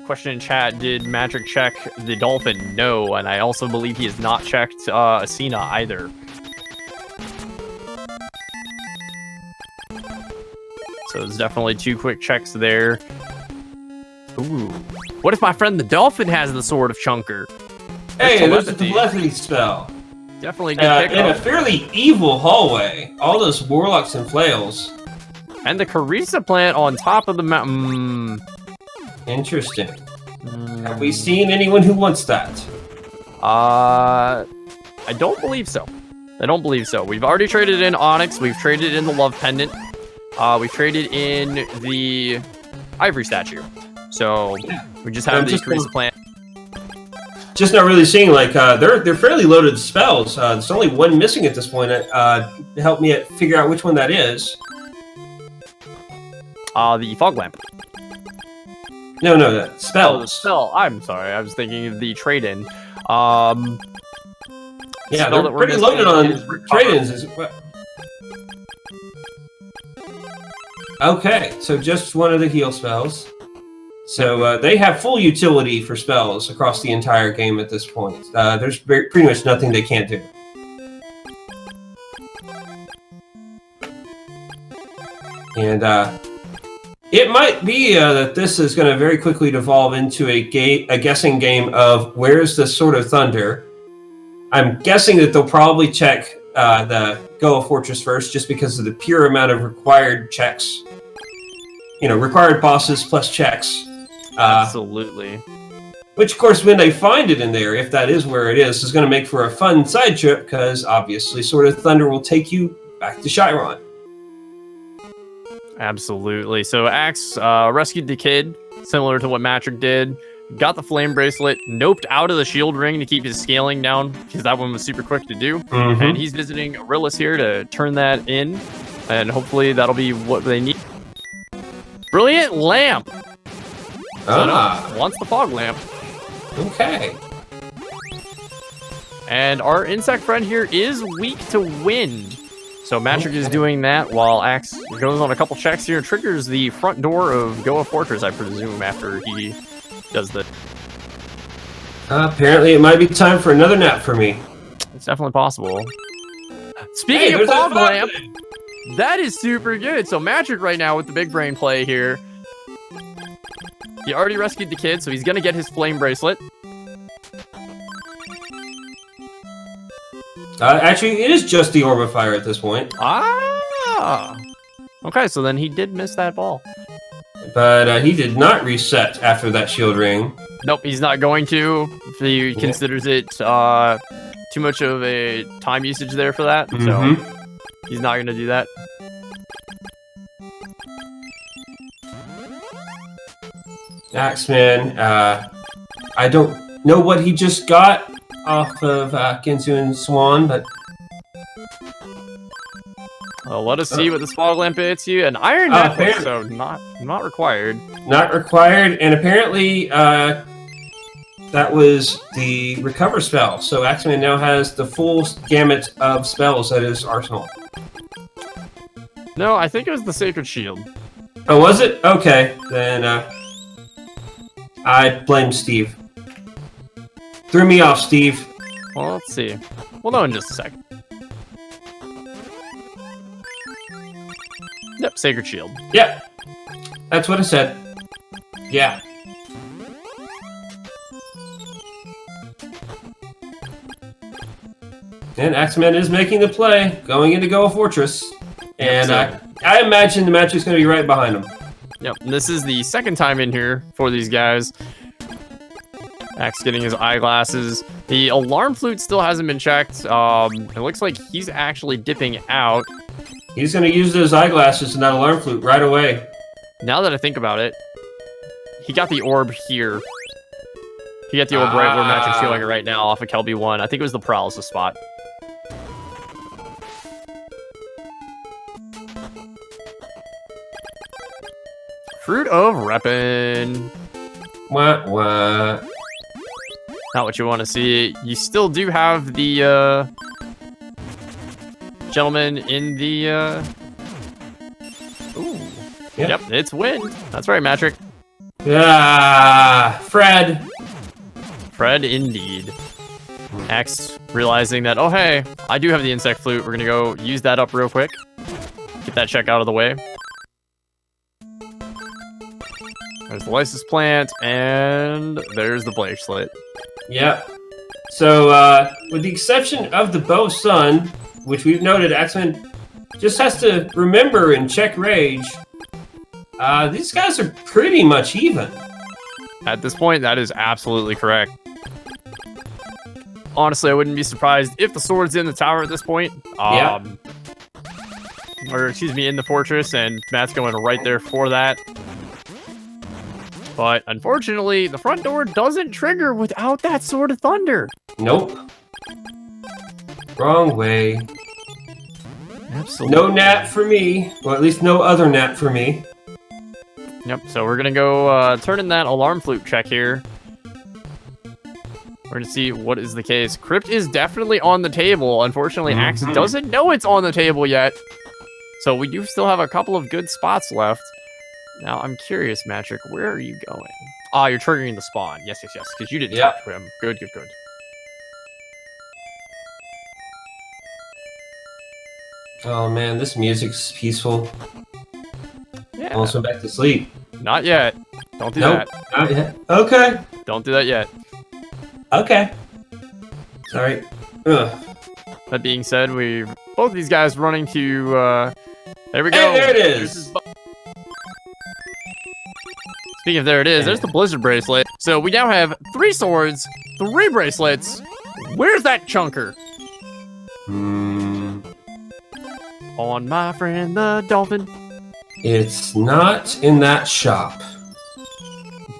Question in chat, did Matrix check the Dolphin? No, and I also believe he has not checked Asina either. So there's definitely 2 quick checks there. Ooh. What if my friend the Dolphin has the Sword of Chunker? Hey, there's a telepathy spell. Definitely good in a fairly evil hallway. All those warlocks and flails. And the Carissa plant on top of the mountain. Interesting. Have we seen anyone who wants that? I don't believe so. I don't believe so. We've already traded in Onyx. We've traded in the Love Pendant. We've traded in the Ivory Statue. So we just have the Carissa plant. just not really seeing like they're fairly loaded spells. There's only one missing at this point. Help me figure out which one that is. The fog lamp. No, that spell. Oh, the spell. I'm sorry. I was thinking of the trade-in. Yeah, they're pretty loaded on trade-ins as well. Okay, so just one of the heal spells. So they have full utility for spells across the entire game at this point. There's pretty much nothing they can't do. And it might be that this is going to very quickly devolve into a guessing game of where's the Sword of Thunder. I'm guessing that they'll probably check the Goa Fortress first, just because of the pure amount of required checks. You know, required bosses plus checks. Absolutely. Which, of course, when they find it in there, if that is where it is going to make for a fun side trip, because obviously Sword of Thunder will take you back to Chiron. Absolutely. So Axe rescued the kid, similar to what Matrick did. Got the flame bracelet, noped out of the shield ring to keep his scaling down, because that one was super quick to do. Mm-hmm. And he's visiting Arillis here to turn that in, and hopefully that'll be what they need. Brilliant lamp! Wants the fog lamp. Okay. And our insect friend here is weak to wind. So Matrick is doing that while Axe goes on a couple checks here and triggers the front door of Goa Fortress, I presume, after he does the... Apparently it might be time for another nap for me. It's definitely possible. Speaking of fog lamp, that is super good. So Matrick right now with the big brain play here. He already rescued the kid, so he's going to get his flame bracelet. Actually, it is just the Orb of Fire at this point. Ah! Okay, so then he did miss that ball. But he did not reset after that shield ring. Nope, he's not going to. He considers it too much of a time usage there for that. So he's not going to do that. Axeman, I don't know what he just got off of Ginsu and Swan, but... Well, let us see what this fog lamp hits you. An iron necklace, so not required. Not required, and apparently that was the recover spell. So Axeman now has the full gamut of spells at his arsenal. No, I think it was the Sacred Shield. Oh, was it? Okay, then I blame Steve. Threw me off, Steve. Well, let's see. We'll know in just a second. Yep, Sacred Shield. Yep. That's what I said. Yeah. And Axeman is making the play, going into Goa Fortress. And I imagine the match is going to be right behind him. Yep, and this is the second time in here for these guys. Axe getting his eyeglasses. The alarm flute still hasn't been checked. It looks like he's actually dipping out. He's going to use those eyeglasses and that alarm flute right away. Now that I think about it, he got the orb here. He got the orb right where Matrick's feeling it right now off of Kelby 1. I think it was the paralysis spot. Fruit of Reppin'. Wah. Not what you want to see. You still do have the gentleman in the... Ooh. Yep, it's wind. That's right, Matrick. Fred. Fred, indeed. Axe realizing that, oh, hey, I do have the insect flute. We're going to go use that up real quick. Get that check out of the way. There's the Lysis plant, and there's the bracelet. Yep. So, with the exception of the Bow Sun, which we've noted, Axeman just has to remember and check Rage. These guys are pretty much even. At this point, that is absolutely correct. Honestly, I wouldn't be surprised if the sword's in the tower at this point. Or, excuse me, in the fortress, and Matt's going right there for that. But unfortunately, the front door doesn't trigger without that Sword of Thunder. Nope. Wrong way. Absolutely. No nap for me. Well, at least no other nap for me. Yep, so we're gonna go turn in that alarm flute check here. We're gonna see what is the case. Crypt is definitely on the table. Unfortunately, Axe doesn't know it's on the table yet. So we do still have a couple of good spots left. Now, I'm curious, Matrick, where are you going? Ah, you're triggering the spawn. Yes, because you didn't talk to him. Good. Oh man, this music's peaceful. Yeah. Almost went back to sleep. Not yet. Don't do Nope, that. not yet. Okay. Don't do that yet. Okay. Sorry. Ugh. That being said, both these guys running to, there we go. Hey, there it is. Speaking of there it is, there's the Blizzard bracelet. So we now have 3 swords, 3 bracelets. Where's that chunker? On my friend the dolphin. It's not in that shop.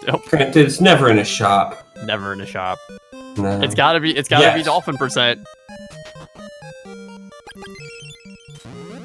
Nope. Granted, it's never in a shop. Never in a shop. No. It's gotta be dolphin %.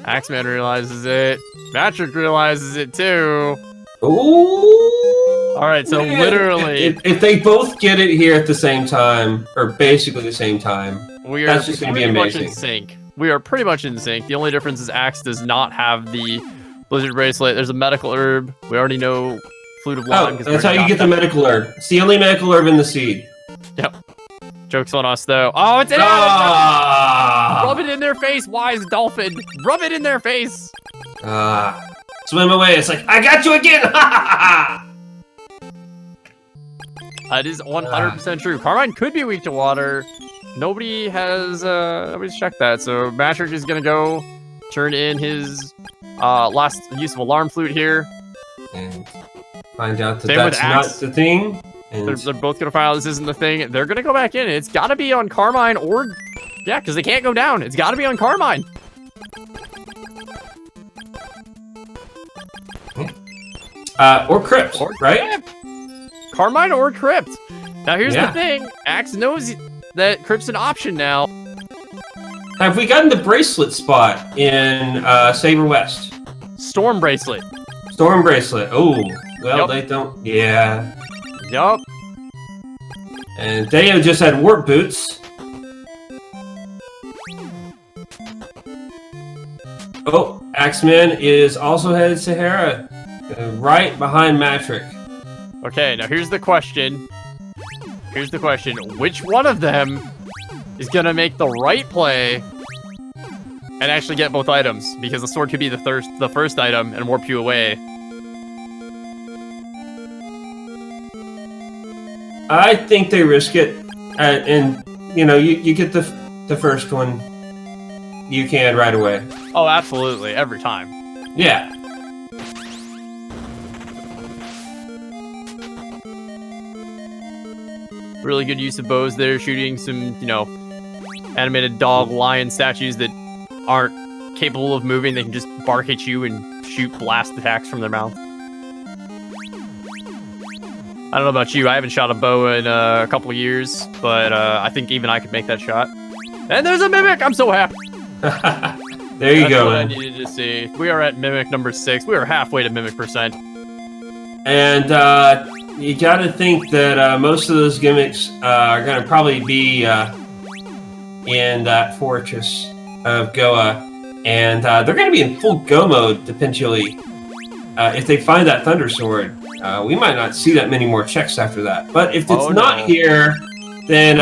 Axeman realizes it. Matrick realizes it too. Ooh! Alright, so man. literally... If they both get it here at the same time, or basically the same time, that's just going to be amazing. Much in sync. We are pretty much in sync. The only difference is Axe does not have the Blizzard bracelet. There's a medical herb. We already know Flute of Lime. Oh, that's how you get the medical herb. It's the only medical herb in the seed. Yep. Joke's on us, though. Oh, it's in Rub it in their face, wise dolphin. Rub it in their face. Swim away. It's like, I got you again. It is 100% true. Carmine could be weak to water. Nobody's checked that. So Matrick is going to go turn in his last use of alarm flute here. And find out that that's not the thing. They're both going to find out this isn't the thing. They're going to go back in. It's got to be on Carmine or... Yeah, because they can't go down. It's got to be on Carmine. Or Crypt, right? Carmine or Crypt. Now, here's the thing. Axe knows that Crypt's an option now. Have we gotten the bracelet spot in Saber West? Storm bracelet. Storm bracelet. Oh, well, they don't... Yeah. Yup. And Deo just had warp boots. Oh, Axeman is also headed to Sahara, right behind Matrick. Okay, now here's the question. Which one of them is gonna make the right play and actually get both items? Because the sword could be the first item and warp you away. I think they risk it, and you know, you get the first one. You can right away. Oh, absolutely, every time. Yeah. Really good use of bows there, shooting some, you know, animated dog, lion statues that aren't capable of moving. They can just bark at you and shoot blast attacks from their mouth. I don't know about you, I haven't shot a bow in a couple of years, but I think even I could make that shot. And there's a Mimic! I'm so happy! There you go, man. man. I needed to see. We are at Mimic number 6. We are halfway to Mimic %. And you gotta think that most of those gimmicks are gonna probably be in that Fortress of Goa. And they're gonna be in full Go mode, potentially. If they find that Thunder Sword, we might not see that many more checks after that. But if it's not here, then...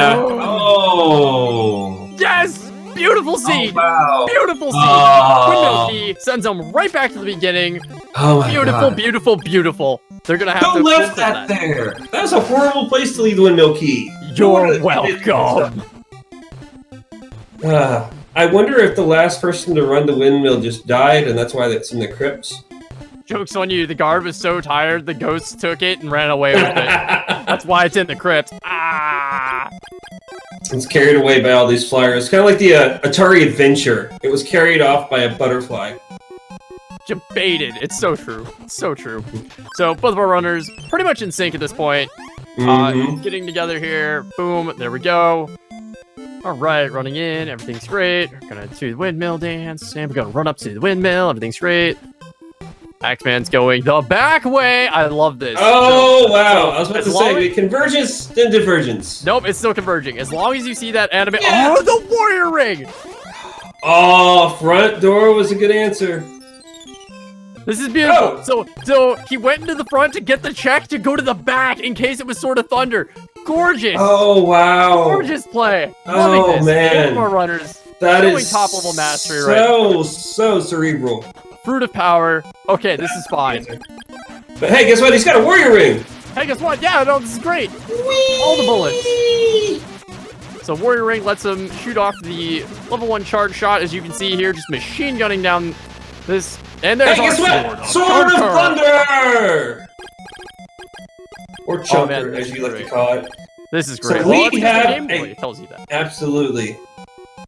Yes! Beautiful seed! Oh, wow. Beautiful seed! Oh. Windmill key sends them right back to the beginning. Oh my God. Beautiful. They're gonna have to... Who left that there? That was a horrible place to leave the windmill key. You're welcome. I wonder if the last person to run the windmill just died, and that's why that's in the crypts. Joke's on you. The guard was so tired, the ghost took it and ran away with it. That's why it's in the crypt. It's carried away by all these flyers. Kind of like the Atari Adventure. It was carried off by a butterfly. debated. It's so true. It's so true. So both of our runners pretty much in sync at this point. Getting together here. Boom. There we go. All right, running in. Everything's great. We're gonna do the windmill dance, and we're gonna run up to the windmill. Everything's great. Axeman's going the back way. I love this. Oh, wow. I was about to say, convergence, then divergence. Nope, it's still converging. As long as you see that anime. Yeah. Oh, the warrior ring. Oh, front door was a good answer. This is beautiful. Oh. So he went into the front to get the check to go to the back in case it was Sword of Thunder. Gorgeous. Oh, wow. Gorgeous play. Oh, man. More runners. That is top level mastery, right? So cerebral. Fruit of power. Okay, this is fine. But hey, guess what? He's got a warrior ring. Hey, guess what? Yeah, no, this is great. Whee! All the bullets. So warrior ring lets him shoot off the level 1 charge shot, as you can see here, just machine gunning down this. And there's hey, guess what? Sword of Thunder. Or Chunker, as you like to call it. This is great. So we have it tells you that. Absolutely.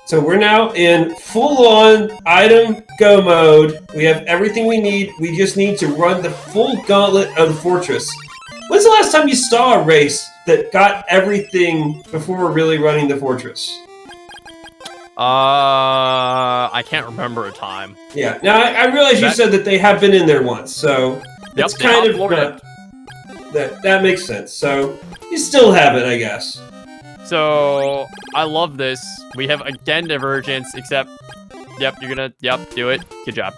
So we're now in full-on item go mode. We have everything we need. We just need to run the full gauntlet of the fortress. When's the last time you saw a race that got everything before really running the fortress? I can't remember a time. Yeah. Now I realize you said that they have been in there once, so it's kind of that makes sense. So you still have it, I guess. So I love this. We have again divergence, except yep, you're gonna do it. Good job.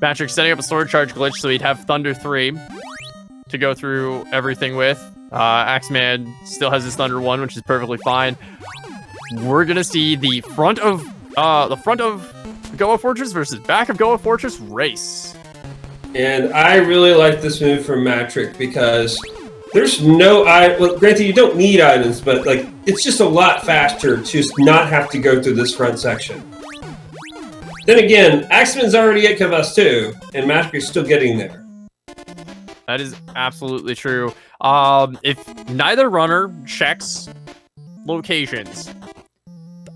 Patrick setting up a sword charge glitch so he'd have Thunder 3 to go through everything with. Axeman still has his Thunder 1, which is perfectly fine. We're gonna see the front of Goa Fortress versus back of Goa Fortress race. And I really like this move from Matrick because there's no well, granted you don't need items, but like it's just a lot faster to not have to go through this front section. Then again, Axeman's already at Kavas too, and Matrick's still getting there. That is absolutely true. If neither runner checks locations,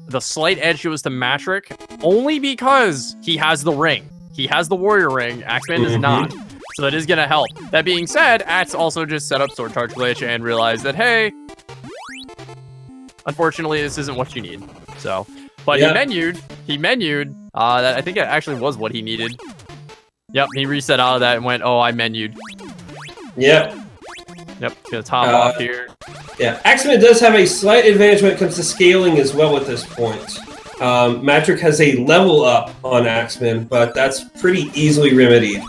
the slight edge goes to Matrick only because he has the ring. He has the warrior ring. Axeman does not. So that is going to help. That being said, Axe also just set up sword charge glitch and realized that, hey, unfortunately, this isn't what you need. So, but he menued, that I think it actually was what he needed. Yep, he reset out of that and went, oh, I menued. Yep. Yep, gonna top off here. Yeah, Axeman does have a slight advantage when it comes to scaling as well at this point. Matrick has a level up on Axeman, but that's pretty easily remedied.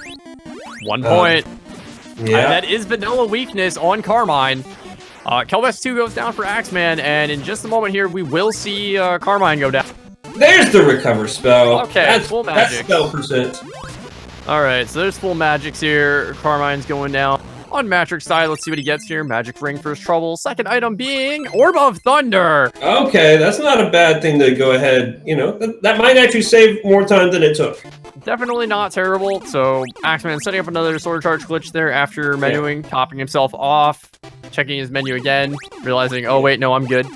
1 point. Yeah. That is vanilla weakness on Carmine. Kelvest 2 goes down for Axeman, and in just a moment here, we will see Carmine go down. There's the recover spell. Okay, that's full magic. That's spell percent. Alright, so there's full magics here. Carmine's going down. On Matrick's side, let's see what he gets here. Magic ring for his trouble. Second item being Orb of Thunder. Okay, that's not a bad thing to go ahead. You know, that might actually save more time than it took. Definitely not terrible. So Axeman setting up another sword charge glitch there after menuing, topping himself off, checking his menu again, realizing, oh wait, no, I'm good.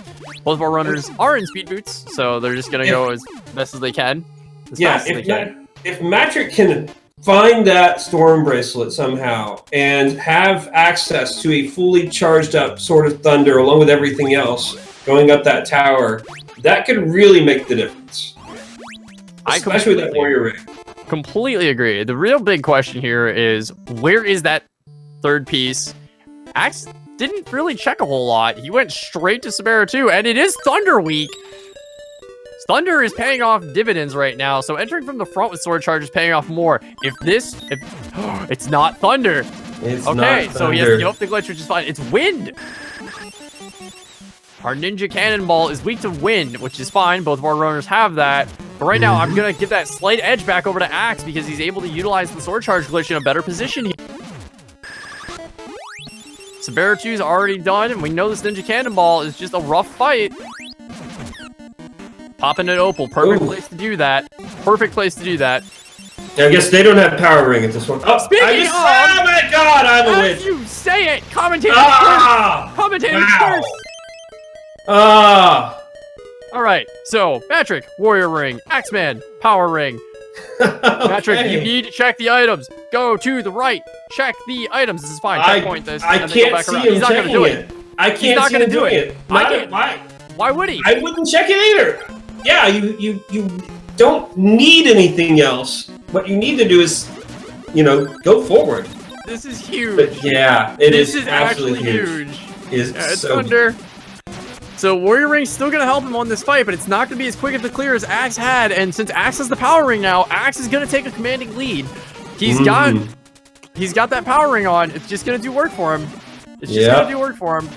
Both of our runners are in speed boots, so they're just gonna go as best as they can. If Matrick can find that storm bracelet somehow and have access to a fully charged up Sword of Thunder along with everything else going up that tower, that could really make the difference. Especially with that warrior ring. Completely agree. The real big question here is, where is that third piece? Axe didn't really check a whole lot. He went straight to Sabera 2, and it is Thunder Week. Thunder is paying off dividends right now, so entering from the front with sword charge is paying off more. It's not Thunder. Okay, so he has to give up the glitch, which is fine. It's Wind. Our Ninja Cannonball is weak to Wind, which is fine. Both of our runners have that. But right now, I'm going to give that slight edge back over to Axe because he's able to utilize the sword charge glitch in a better position here. Sabera 2 is already done, and we know this Ninja Cannonball is just a rough fight. Popping an Opal, perfect place to do that. Perfect place to do that. Yeah, I guess they don't have Power Ring at this one. Oh, speaking of, oh my God, I'm a witch. You say it, commentator curse. Commentator curse. Ah. All right, so Patrick, Warrior Ring, Axeman, Power Ring, Patrick, you need to check the items. Go to the right. Check the items. This is fine. Checkpoint this. I can't see him checking it. I can't see him doing it. Why would he? I wouldn't check it either. Yeah, you don't need anything else. What you need to do is, go forward. This is huge. But yeah, this is absolutely huge. It's Thunder. So Warrior Ring's still gonna help him on this fight, but it's not gonna be as quick of the clear as Axe had. And since Axe has the power ring now, Axe is gonna take a commanding lead. He's got that power ring on. It's just gonna do work for him. It's just gonna do work for him.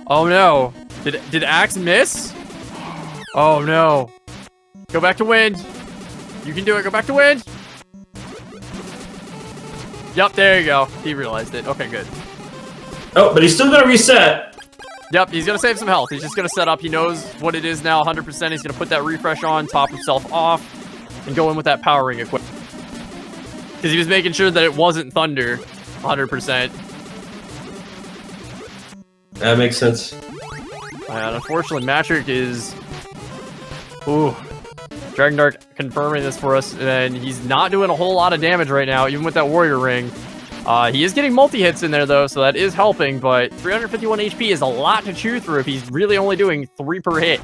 Oh no! Did Axe miss? Oh no! Go back to wind. You can do it. Go back to wind. Yep, there you go. He realized it. Okay, good. Oh, but he's still gonna reset. Yep, he's going to save some health. He's just going to set up. He knows what it is now, 100%. He's going to put that refresh on, top himself off, and go in with that power ring equipment. Because he was making sure that it wasn't Thunder, 100%. That makes sense. And unfortunately, Matrick is... Ooh. Dragon Dark confirming this for us, and he's not doing a whole lot of damage right now, even with that Warrior Ring. He is getting multi-hits in there, though, so that is helping, but 351 HP is a lot to chew through if he's really only doing 3 per hit.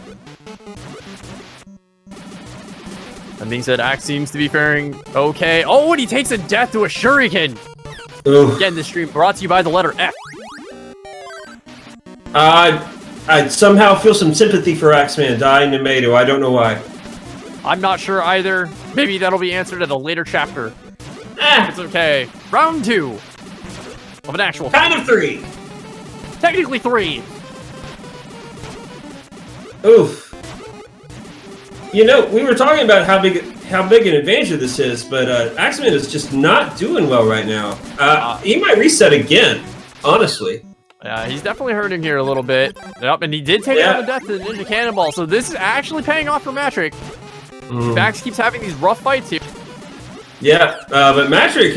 That being said, Axe seems to be faring okay. Oh, and he takes a death to a Shuriken! Ooh. Again, this stream brought to you by the letter F. I somehow feel some sympathy for Axeman dying to Tomato. I don't know why. I'm not sure either. Maybe that'll be answered at a later chapter. It's okay. Round 2 of an actual kind of 3. Technically 3. Oof. We were talking about how big an advantage this is, but Axeman is just not doing well right now. He might reset again, honestly. Yeah, he's definitely hurting here a little bit. Yep, and he did take out the death to the Ninja Cannonball, so this is actually paying off for Matrick. Max keeps having these rough fights here. Yeah, but Matrick,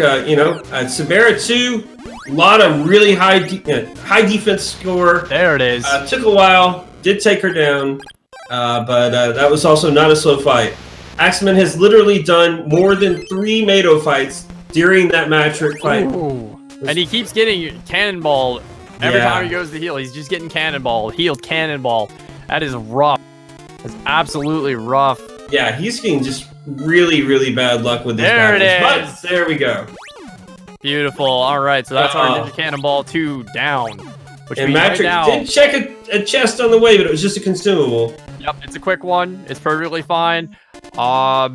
Severa 2, a lot of really high defense score. There it is. Took a while, did take her down, but that was also not a slow fight. Axeman has literally done more than 3 Mato fights during that Matrick fight. Ooh. And he keeps getting cannonballed every time he goes to heal. He's just getting cannonballed, healed cannonball. That is rough. That's absolutely rough. Yeah, he's getting just really, really bad luck with these battles. There it is. But there we go. Beautiful. All right, so that's our Ninja Cannonball 2 down. Which and means Matrick did check a chest on the way, but it was just a consumable. Yep, it's a quick one. It's perfectly fine. All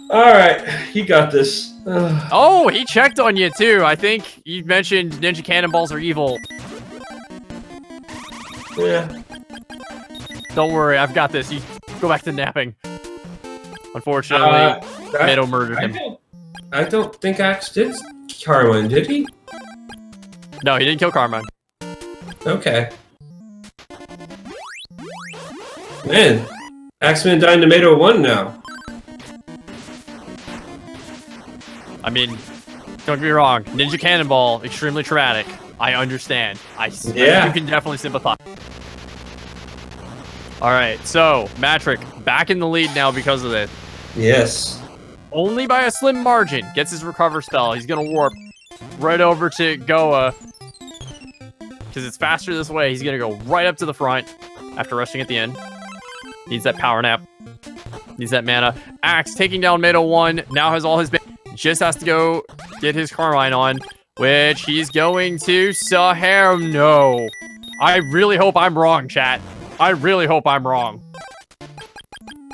right, he got this. Oh, he checked on you too. I think you mentioned Ninja Cannonballs are evil. Yeah. Don't worry, I've got this. You go back to napping. Unfortunately, Mato murdered him. I don't think Axe did Carmine, did he? No, he didn't kill Carmine. Okay. Man, Axeman dying to Mato 1 now. I mean, don't get me wrong. Ninja Cannonball, extremely traumatic. I understand. You can definitely sympathize. All right, so Matrick back in the lead now because of this. Yes. Only by a slim margin. Gets his recover spell. He's gonna warp right over to Goa because it's faster this way. He's gonna go right up to the front after rushing at the end. Needs that power nap. Needs that mana. Axe taking down Mato 1. Now has all his. Just has to go get his Carmine on, which he's going to. Sahara. No. I really hope I'm wrong, chat. I really hope I'm wrong.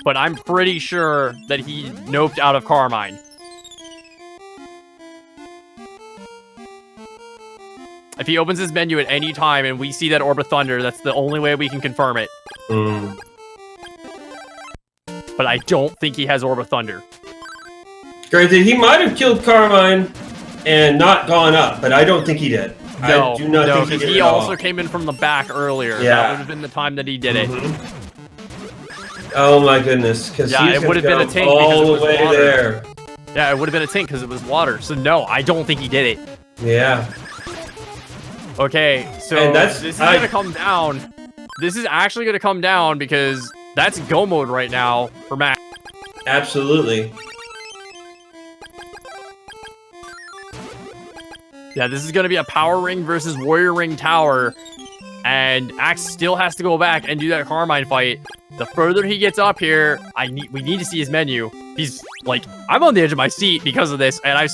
But I'm pretty sure that he noped out of Carmine. If he opens his menu at any time and we see that Orb of Thunder, that's the only way we can confirm it. But I don't think he has Orb of Thunder. Granted, he might have killed Carmine and not gone up, but I don't think he did. No, I do not think because he also came in from the back earlier. Yeah. That would have been the time that he did it. Oh my goodness. Yeah, it would have been a tank all the way there. Yeah, it would have been a tank because it was water. So no, I don't think he did it. Yeah. Okay, so this is going to come down. This is actually going to come down because That's go mode right now for Matt. Absolutely. Yeah, this is going to be a Power Ring versus Warrior Ring Tower. And Axe still has to go back and do that Carmine fight. The further he gets up here, we need to see his menu. He's like, I'm on the edge of my seat because of this. And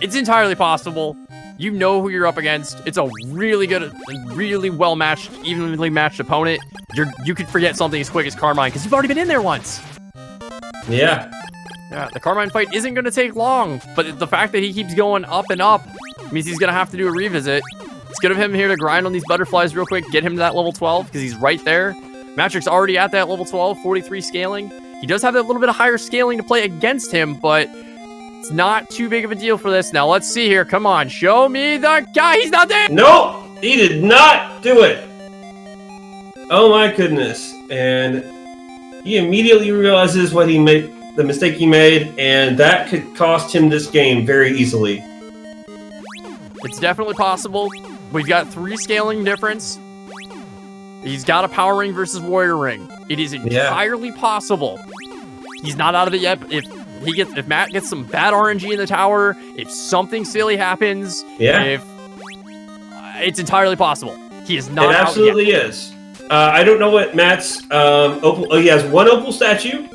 it's entirely possible. You know who you're up against. It's a really good, really well-matched, evenly matched opponent. You could forget something as quick as Carmine because you've already been in there once. Yeah. Yeah, the Carmine fight isn't going to take long, but the fact that he keeps going up and up means he's going to have to do a revisit. It's good of him here to grind on these butterflies real quick, get him to that level 12 because he's right there. Matrix already at that level 12, 43 scaling. He does have that little bit of higher scaling to play against him, but it's not too big of a deal for this. Now, let's see here. Come on, show me the guy. He's not there. Nope, he did not do it. Oh my goodness. And he immediately realizes what he made, the mistake he made, and that could cost him this game very easily. It's definitely possible. We've got 3 scaling difference. He's got a Power Ring versus Warrior Ring. It is entirely possible. He's not out of it yet. If Matt gets some bad RNG in the tower, if something silly happens, it's entirely possible. He is not. It absolutely out yet. is. I don't know what Matt's opal. Oh, he has 1 opal statue,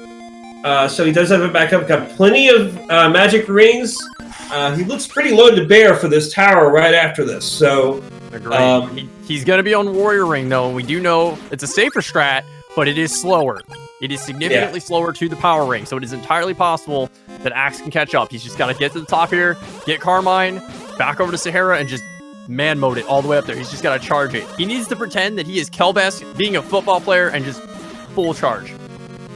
so he does have a backup. Got plenty of magic rings. He looks pretty loaded to bear for this tower right after this. So, he's going to be on Warrior Ring though. We do know it's a safer strat, but it is slower. It is significantly slower to the Power Ring, so it is entirely possible that Axe can catch up. He's just got to get to the top here, get Carmine, back over to Sahara, and just man mode it all the way up there. He's just got to charge it. He needs to pretend that he is Kelbest being a football player and just full charge.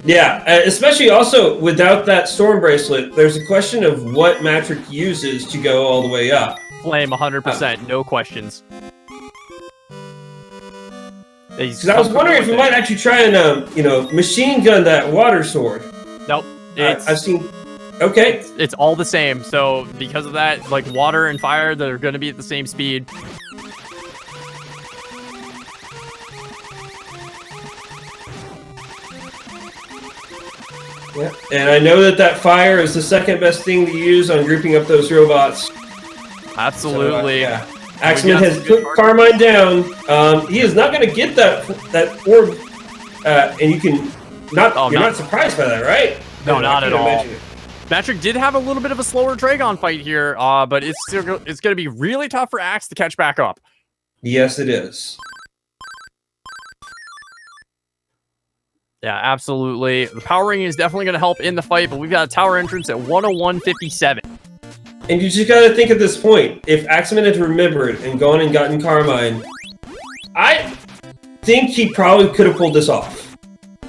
Yeah, especially also without that Storm Bracelet, there's a question of what Matrix uses to go all the way up. Flame 100%, no questions. Because I was wondering if we might actually try and, machine gun that water sword. Nope. I've seen... Okay. It's all the same. So because of that, like water and fire, they're going to be at the same speed. Yeah. And I know that fire is the second best thing to use on grouping up those robots. Absolutely. So, AxeMan has put Carmine down. He is not going to get that orb, and you can not. You're not surprised by that, right? No, not at all. Matrix did have a little bit of a slower Dragon fight here, but it's going to be really tough for Axe to catch back up. Yes, it is. Yeah, absolutely. The Power Ring is definitely going to help in the fight, but we've got a tower entrance at 101.57. And you just got to think at this point, if AxeMan had remembered and gone and gotten Carmine, I think he probably could have pulled this off.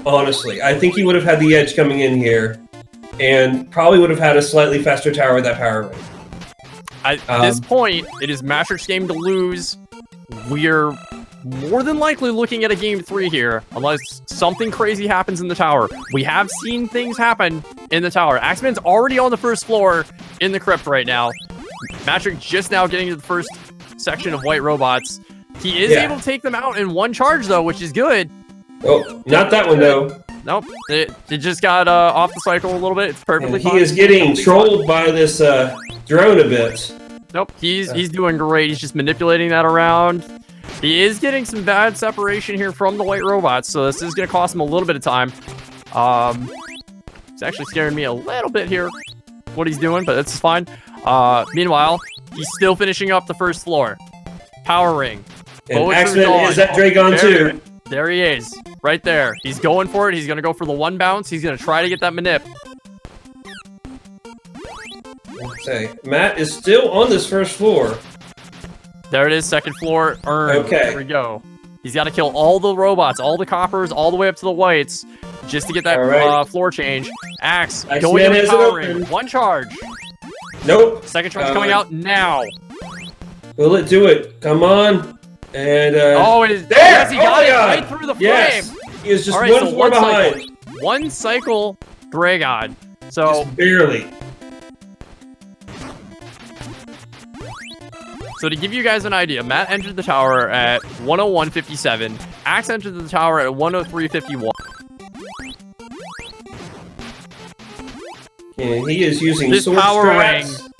Honestly, I think he would have had the edge coming in here, and probably would have had a slightly faster tower with that Power Ring. At this point, it is Matrix game to lose. We're more than likely looking at a game 3 here, unless something crazy happens in the tower. We have seen things happen in the tower. AxeMan's already on the first floor in the crypt right now. Matrix just now getting to the first section of white robots. He is able to take them out in 1 charge, though, which is good. Oh, not that one, though. Nope, it just got off the cycle a little bit. It's perfectly fine. He is getting trolled by this drone a bit. Nope, he's doing great. He's just manipulating that around. He is getting some bad separation here from the white robots, so this is going to cost him a little bit of time. It's actually scaring me a little bit here, what he's doing, but it's fine. Meanwhile, he's still finishing up the first floor. Power Ring. And AxeMan is at Dragon too. There he is, right there. He's going for it. He's going to go for the 1 bounce. He's going to try to get that manip. Say, Matt is still on this first floor. There it is, second floor earned. Okay. There we go. He's got to kill all the robots, all the coppers, all the way up to the whites, just to get that floor change. Axe, going in the Power Ring. 1 charge. Nope. Second charge coming out now. Will it do it? Come on. And oh, it is there! Yes, he got it right through the frame. He is just 1 floor behind. Cycle. 1 cycle Dragon. So just barely. So to give you guys an idea, Matt entered the tower at 101.57. Axe entered the tower at 103.51. And he is using This sword power ring, strats.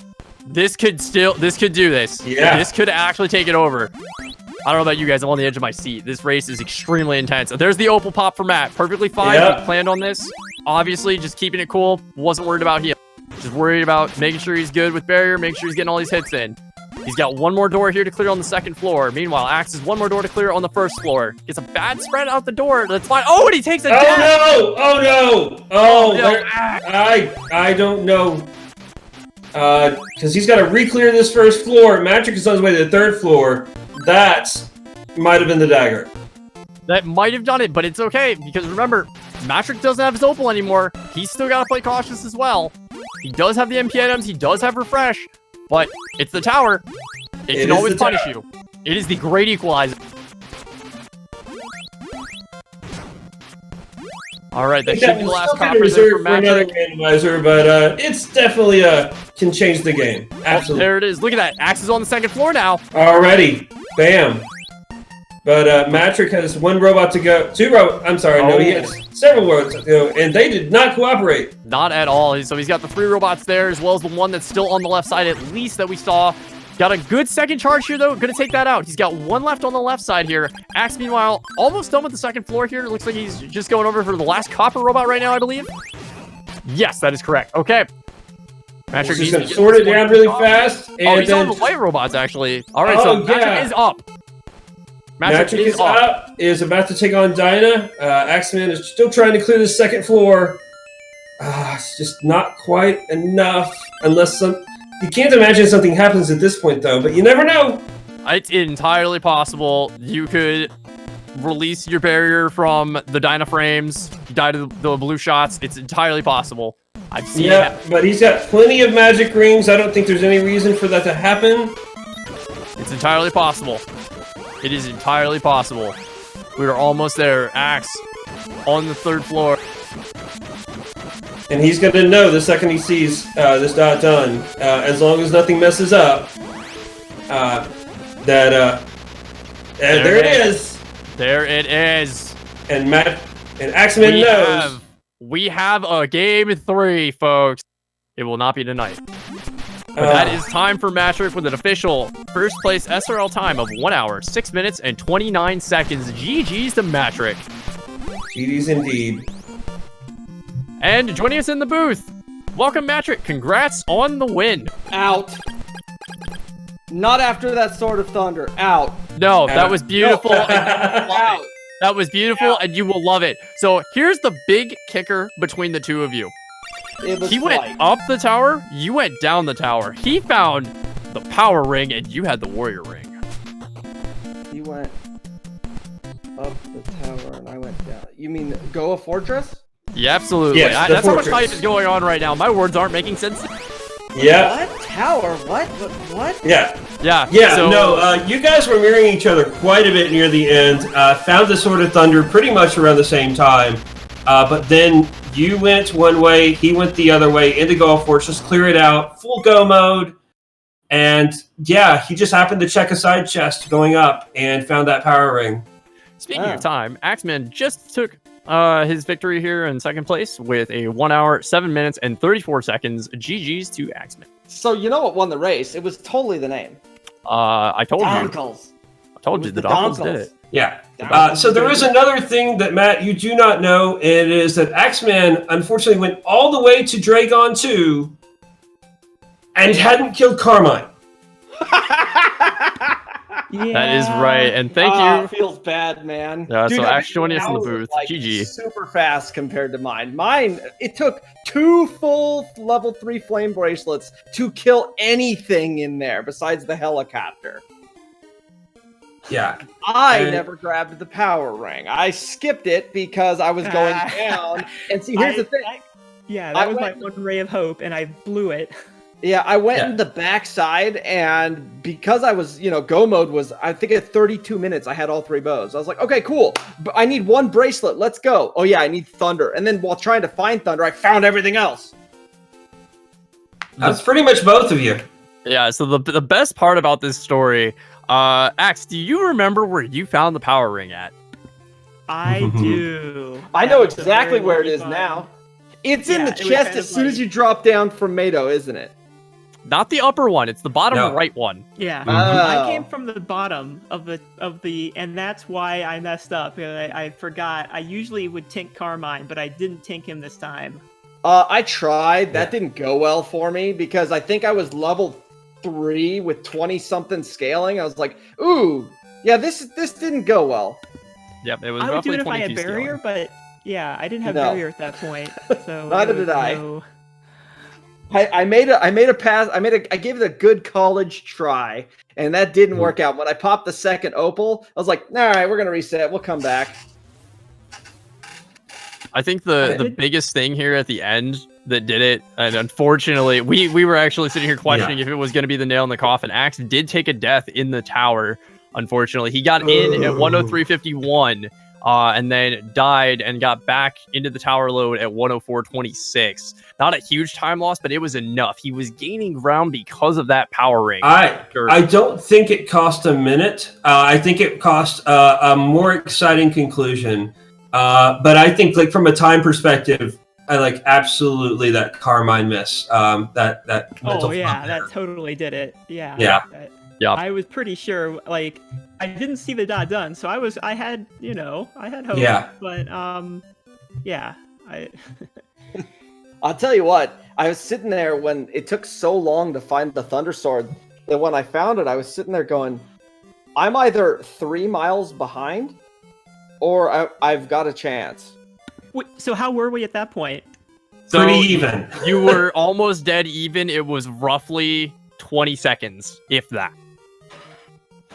this could do this. Yeah. This could actually take it over. I don't know about you guys. I'm on the edge of my seat. This race is extremely intense. There's the opal pop for Matt. Perfectly fine. Yep. He planned on this. Obviously, just keeping it cool. Wasn't worried about him. Just worried about making sure he's good with barrier, making sure he's getting all these hits in. He's got one more door here to clear on the second floor. Meanwhile, Axe has one more door to clear on the first floor. Gets a bad spread out the door. That's fine. Oh, and he takes a death. No! Oh no! Oh, no. I don't know. Because he's got to re-clear this first floor. Matrick is on his way to the third floor. That might have been the dagger. That might have done it, but it's okay. Because remember, Matrick doesn't have his opal anymore. He's still got to play cautious as well. He does have the MP items. He does have refresh. But it's the tower. It can always punish you. It is the great equalizer. All right, that should be the last copper there for another Matrick. randomizer, but it's definitely can change the game. Absolutely. Oh, there it is. Look at that. Axe is on the second floor now. Already, bam. But Matrick has one robot to go. I'm sorry, no, he has several robots to go, and they did not cooperate. Not at all. So he's got the 3 robots there, as well as the one that's still on the left side, at least, that we saw. Got a good second charge here, though. Gonna take that out. He's got one left on the left side here. Axe, meanwhile, almost done with the second floor here. Looks like he's just going over for the last copper robot right now, I believe. Yes, that is correct. Okay. Matrick is going to sort it down really fast. And he's on the white robots, actually. All right, so Matrick is up. Matrick is up. Is about to take on Dinah. Axeman is still trying to clear the second floor. It's just not quite enough. Unless you can't imagine something happens at this point, though. But you never know. It's entirely possible. You could release your barrier from the Dinah frames, die to the blue shots. It's entirely possible. I've seen it happen. But he's got plenty of magic rings. I don't think there's any reason for that to happen. It's entirely possible. It is entirely possible. We are almost there. Axe on the third floor. And he's going to know the second he sees this dot done, as long as nothing messes up, there it is. There it is. And Axeman knows. We have a game 3, folks. It will not be tonight. But that is time for Matrick with an official first place SRL time of 1 hour, 6 minutes, and 29 seconds. GG's to Matrick. GG's indeed. And joining us in the booth, welcome Matrick. Congrats on the win. Out. Not after that Sword of Thunder. Out. No, that was beautiful. No. Out. That was beautiful, and you will love it. So here's the big kicker between the two of you. He went up the tower, you went down the tower. He found the power ring, and you had the warrior ring. He went up the tower, and I went down. You mean go a fortress? Yeah, absolutely. Yes, That's how much hype is going on right now. My words aren't making sense. Yeah. What? Tower? What? Yeah. Yeah. So, no, you guys were mirroring each other quite a bit near the end. Found the Sword of Thunder pretty much around the same time. But then you went one way, he went the other way into Golf Fortress, clear it out, full go mode. And yeah, he just happened to check a side chest going up and found that power ring. Speaking of time, Axeman just took his victory here in second place with a 1 hour, 7 minutes, and 34 seconds. GG's to Axeman. So you know what won the race? It was totally the name. I told Donkles. you. I told you the Donkles did it. Yeah. So there is another thing that, Matt, you do not know. It is that Axeman, unfortunately, went all the way to Dragon 2 and hadn't killed Carmine. Yeah. That is right. And thank you. It feels bad, man. Yeah, Dude, so Axe joining us in the booth. Like, GG. Super fast compared to mine. Mine, it took 2 full level 3 flame bracelets to kill anything in there besides the helicopter. Yeah. I never grabbed the power ring. I skipped it because I was going down. And see, here's the thing. That was my one ray of hope, and I blew it. Yeah, I went in the backside, and because I was, go mode was, I think at 32 minutes, I had all 3 bows. I was like, okay, cool. But I need 1 bracelet. Let's go. Oh, yeah, I need Thunder. And then while trying to find Thunder, I found everything else. That's pretty much both of you. Yeah, so the best part about this story, Axe, do you remember where you found the power ring at? I do. I know That was a exactly very where it lucky is find. now. It's in Yeah, the it was chest kind as of soon as like- you drop down from Mado, isn't it? Not the upper one, it's the bottom No. right one. Yeah, Mhm. I came Oh. from the bottom of the, and that's why I messed up. I forgot. I usually would tink Carmine, but I didn't tink him this time. I tried. That Yeah. didn't go well for me because I think I was level 3 with 20-something scaling. I was like, ooh, yeah, this didn't go well. Yep, it was I would do roughly it if I had 22 barrier, scaling. but yeah, I didn't have No. barrier at that point. So Neither there was did I. no- I made a pass. I gave it a good college try, and that didn't work out. When I popped the second opal, I was like, all right, we're gonna reset. We'll come back. I think the biggest thing here at the end that did it, and unfortunately, we were actually sitting here questioning if it was going to be the nail in the coffin. Axe did take a death in the tower. Unfortunately, he got in at 103.51, and then died and got back into the tower load at 104.26. Not a huge time loss, but it was enough. He was gaining ground because of that power ring. I don't think it cost a minute. I think it cost a more exciting conclusion. But I think, like, from a time perspective, I like absolutely that Carmine miss. That mental Oh yeah, flop that there. totally did it. Yeah. Yeah. Yeah. I was pretty sure. Like, I didn't see the dot done, so I had hope. Yeah. But yeah. I'll tell you what. I was sitting there when it took so long to find the Thunder Sword that when I found it, I was sitting there going, I'm either 3 miles behind, or I've got a chance. Wait, so how were we at that point? So Pretty even. You were almost dead even. It was roughly 20 seconds, if that.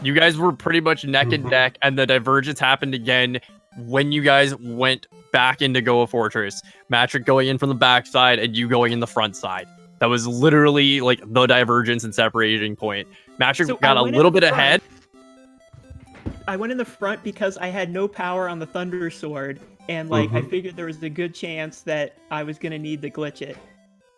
You guys were pretty much neck and neck, and the divergence happened again when you guys went back into Goa Fortress. Matrick going in from the backside, and you going in the front side. That was literally like the divergence and separating point. Matrick So got I a went in little the bit front. ahead. I went in the front because I had no power on the Thunder Sword, and like I figured there was a good chance that I was gonna need to glitch it,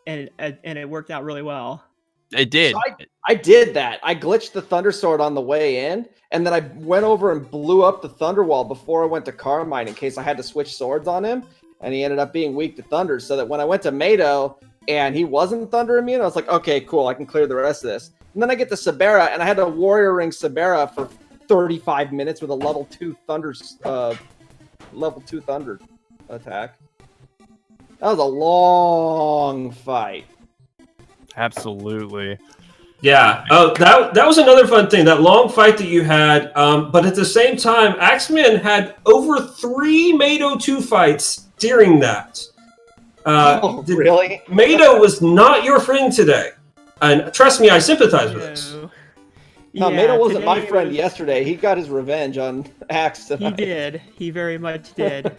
and it worked out really well. It did. So I did that. I glitched the Thunder Sword on the way in, and then I went over and blew up the Thunder Wall before I went to Carmine in case I had to switch swords on him, and he ended up being weak to Thunder, so that when I went to Mado and he wasn't Thunder immune, I was like, okay, cool, I can clear the rest of this. And then I get to Sabera, and I had to Warrior Ring Sabera for 35 minutes with a level 2 Thunder attack. That was a long fight. Absolutely. Yeah. Oh, that was another fun thing. That long fight that you had. But at the same time, Axeman had over 3 Mado 2 fights during that. Really? Mado was not your friend today. And trust me, I sympathize with this. No, Yeah, Mado wasn't today my it friend was- yesterday. He got his revenge on Axe He tonight. did. He very much did.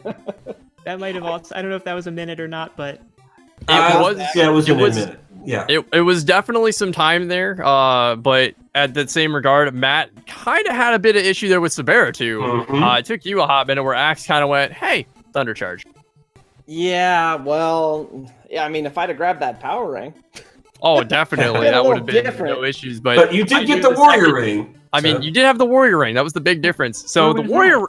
That might have also. I don't know if that was a minute or not, but Yeah, it was it in was- a minute. Yeah. It was definitely some time there, but at that same regard, Matt kind of had a bit of issue there with Sabera too. It took you a hot minute where Axe kind of went, hey, Thunder Charge. Yeah, well, yeah, I mean, if I'd have grabbed that power ring. Oh, definitely. Been a That would have little been different. no issues. But you I did get knew the Warrior second- Ring. I mean, so- you did have the Warrior Ring. That was the big difference. So Where the was Warrior,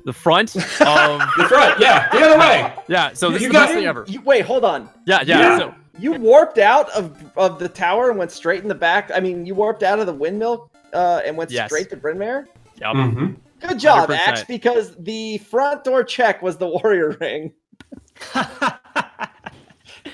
the front of, That's right. Yeah. The other way. yeah. So this You is the got best it? thing ever. Wait, hold on. Yeah. Yeah. So You warped out of the tower and went straight in the back. I mean, you warped out of the windmill and went Yes. straight to Bryn Mawr. yep. Mm-hmm. Good job, 100%. Axe, because the front door check was the Warrior Ring.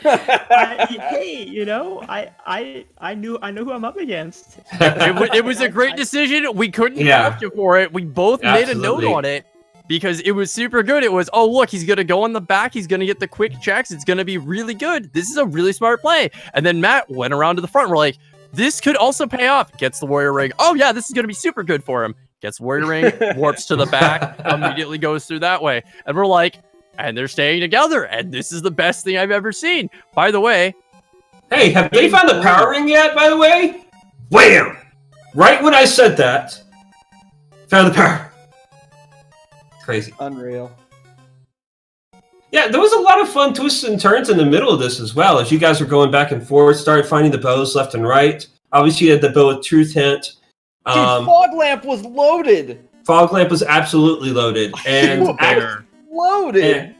hey, you know, I know who I'm up against. It was a great decision. We couldn't Yeah. fault you for it. We both made a note Absolutely. on it because it was super good. It was, oh, look, he's going to go on the back. He's going to get the quick checks. It's going to be really good. This is a really smart play. And then Matt went around to the front. We're like, this could also pay off. Gets the Warrior Ring. Oh, yeah, this is going to be super good for him. Gets Warrior Ring, warps to the back, immediately goes through that way. And we're like, and they're staying together. And this is the best thing I've ever seen. By the way, Hey, have they found the power ring yet, by the way? Wham! Right when I said that, found the power. Crazy. Unreal. Yeah, there was a lot of fun twists and turns in the middle of this as well. As you guys were going back and forth, started finding the bows left and right. Obviously, you had the Bow of Truth hint. Dude, Fog Lamp was loaded. Fog Lamp was absolutely loaded, and Loaded.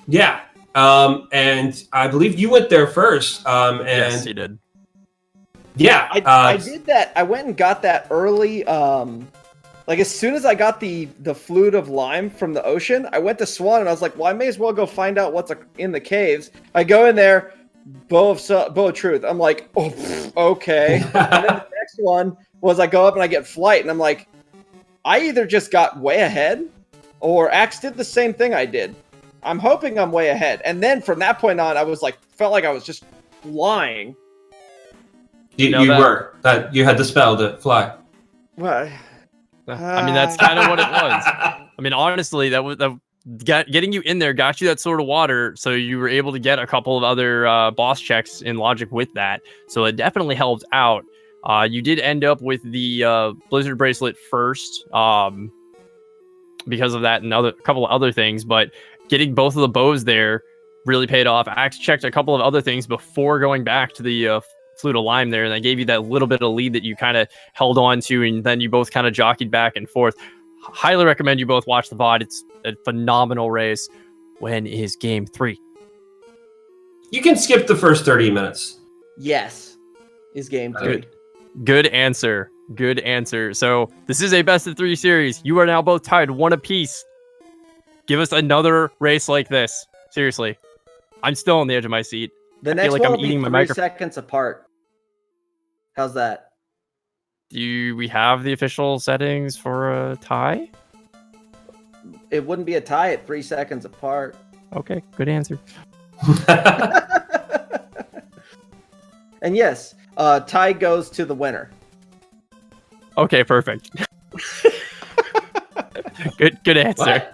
yeah. And I believe you went there first. And Yes, he did. Yeah, I did that. I went and got that early. Like as soon as I got the fluid of lime from the ocean, I went to Swan and I was like, well, I may as well go find out what's in the caves. I go in there, Bow of Truth. I'm like, oh, okay. And then the next one was I go up and I get Flight, and I'm like, I either just got way ahead, or Axe did the same thing I did. I'm hoping I'm way ahead. And then from that point on, I was like, felt like I was just flying. You were. You had the spell to fly. Well, I mean, that's kind of what it was. I mean, honestly, getting you in there got you that sort of water, so you were able to get a couple of other boss checks in logic with that. So it definitely helped out. You did end up with the Blizzard bracelet first because of that and a couple of other things, but getting both of the bows there really paid off. Axe checked a couple of other things before going back to the Flute of Lime there, and that gave you that little bit of lead that you kind of held on to, and then you both kind of jockeyed back and forth. Highly recommend you both watch the VOD. It's a phenomenal race. When is game 3? You can skip the first 30 minutes. yes, is game 3. Good answer. Good answer. So this is a best of 3 series. You are now both tied 1 apiece. Give us another race like this. Seriously. I'm still on the edge of my seat. The next like one I'm will eating be my 3 seconds apart. How's that? Do we have the official settings for a tie? It wouldn't be a tie at 3 seconds apart. Okay, good answer. And yes, tie goes to the winner. Okay, perfect. Good answer.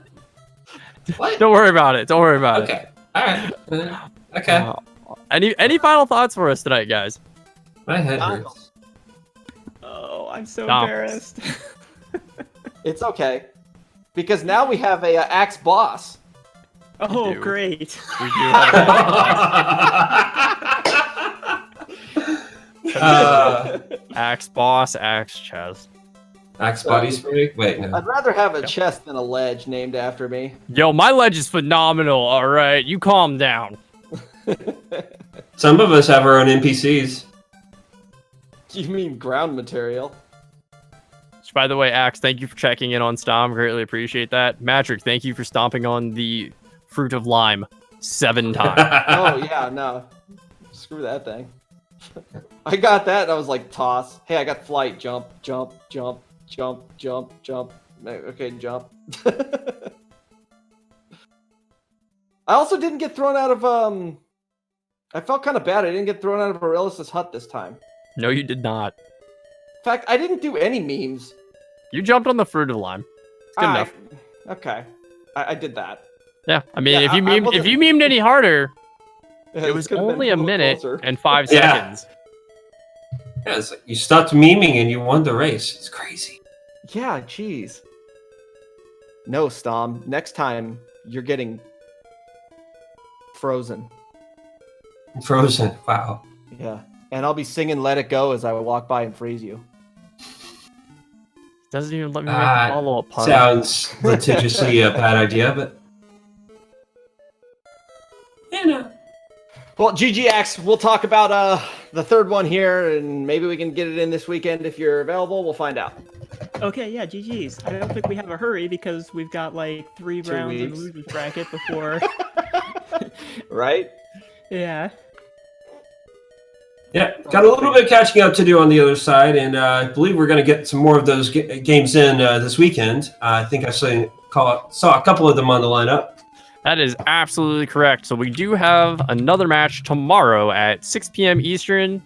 What? Don't worry about it. Don't worry about it. Okay. All right. Okay. Any final thoughts for us tonight, guys? My head hurts. Oh, I'm so Stop. embarrassed. It's okay, because now we have a Axe boss. Oh, do. great. We do have Axe boss, Axe chest. Axe body spray? Wait, no. I'd rather have a chest than a ledge named after me. Yo, my ledge is phenomenal. All right, you calm down. Some of us have our own NPCs. You mean ground material? Which, by the way, Axe, thank you for checking in on Stom. Greatly appreciate that. Matrick, thank you for stomping on the Fruit of Lime 7 times. Oh yeah, no. Screw that thing. I got that and I was like, toss. Hey, I got Flight. Jump, jump, jump, jump, jump, jump. Okay, jump. I also didn't get thrown out of I felt kind of bad. I didn't get thrown out of Aurelius' hut this time. No, you did not. In fact, I didn't do any memes. You jumped on the Fruit of Lime. It's good enough. Okay. I did that. Yeah, I mean, Yeah, if you I if you memed any harder, it This was could've been only a little minute closer. and 5 Yeah. seconds. Yeah, it's like you stopped memeing and you won the race. It's crazy. Yeah, jeez. No, Stom. Next time, you're getting frozen. Frozen. Wow. Yeah. And I'll be singing Let It Go as I walk by and freeze you. Doesn't even let me make a follow-up pun. Sounds litigiously a bad idea, but you know. Well, GG Axe, we'll talk about the third one here, and maybe we can get it in this weekend if you're available. We'll find out. Okay, yeah, GG's. I don't think we have a hurry because we've got like 3 2 rounds in weeks. losers bracket before. Right? Yeah. Yeah, got a little bit of catching up to do on the other side, and I believe we're going to get some more of those games in this weekend. I think I saw a couple of them on the lineup. That is absolutely correct. So we do have another match tomorrow at 6 p.m. Eastern.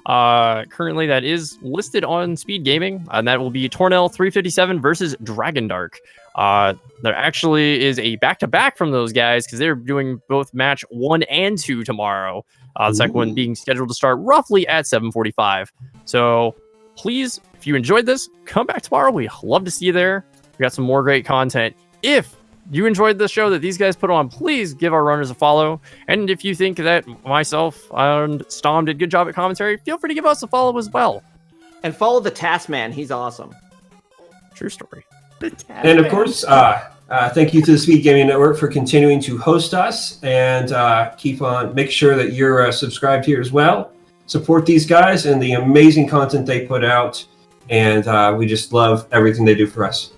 Currently, that is listed on SpeedGaming, and that will be Tornell 357 versus Dragon Dark. There actually is a back-to-back from those guys because they're doing both match 1 and 2 tomorrow. The second one being scheduled to start roughly at 7:45. So please, if you enjoyed this, come back tomorrow. We love to see you there. We got some more great content. If you enjoyed the show that these guys put on, please give our runners a follow. And if you think that myself and Stom did a good job at commentary, feel free to give us a follow as well. And follow the TheAxeMan. He's awesome. True story. And of course, thank you to the Speed Gaming Network for continuing to host us, and make sure that you're subscribed here as well. Support these guys and the amazing content they put out, and we just love everything they do for us.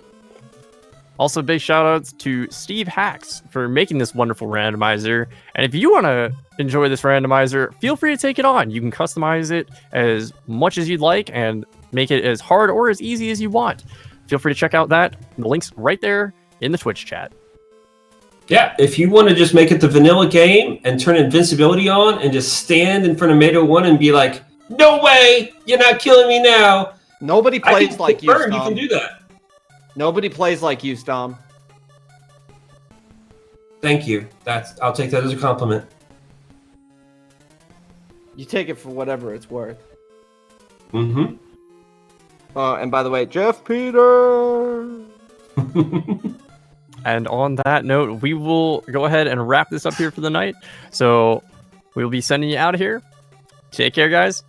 Also, big shout outs to Steve Hacks for making this wonderful randomizer. And if you want to enjoy this randomizer, feel free to take it on. You can customize it as much as you'd like and make it as hard or as easy as you want. Feel free to check out that. The link's right there in the Twitch chat. Yeah, if you want to just make it the vanilla game and turn invincibility on and just stand in front of Mado 1 and be like, no way, you're not killing me now. Nobody plays like you, Stom. You can do that. Nobody plays like you, Stom. Thank you. I'll take that as a compliment. You take it for whatever it's worth. Mm-hmm. And by the way, Jeff Peter. And on that note, we will go ahead and wrap this up here for the night. So we'll be sending you out of here. Take care, guys.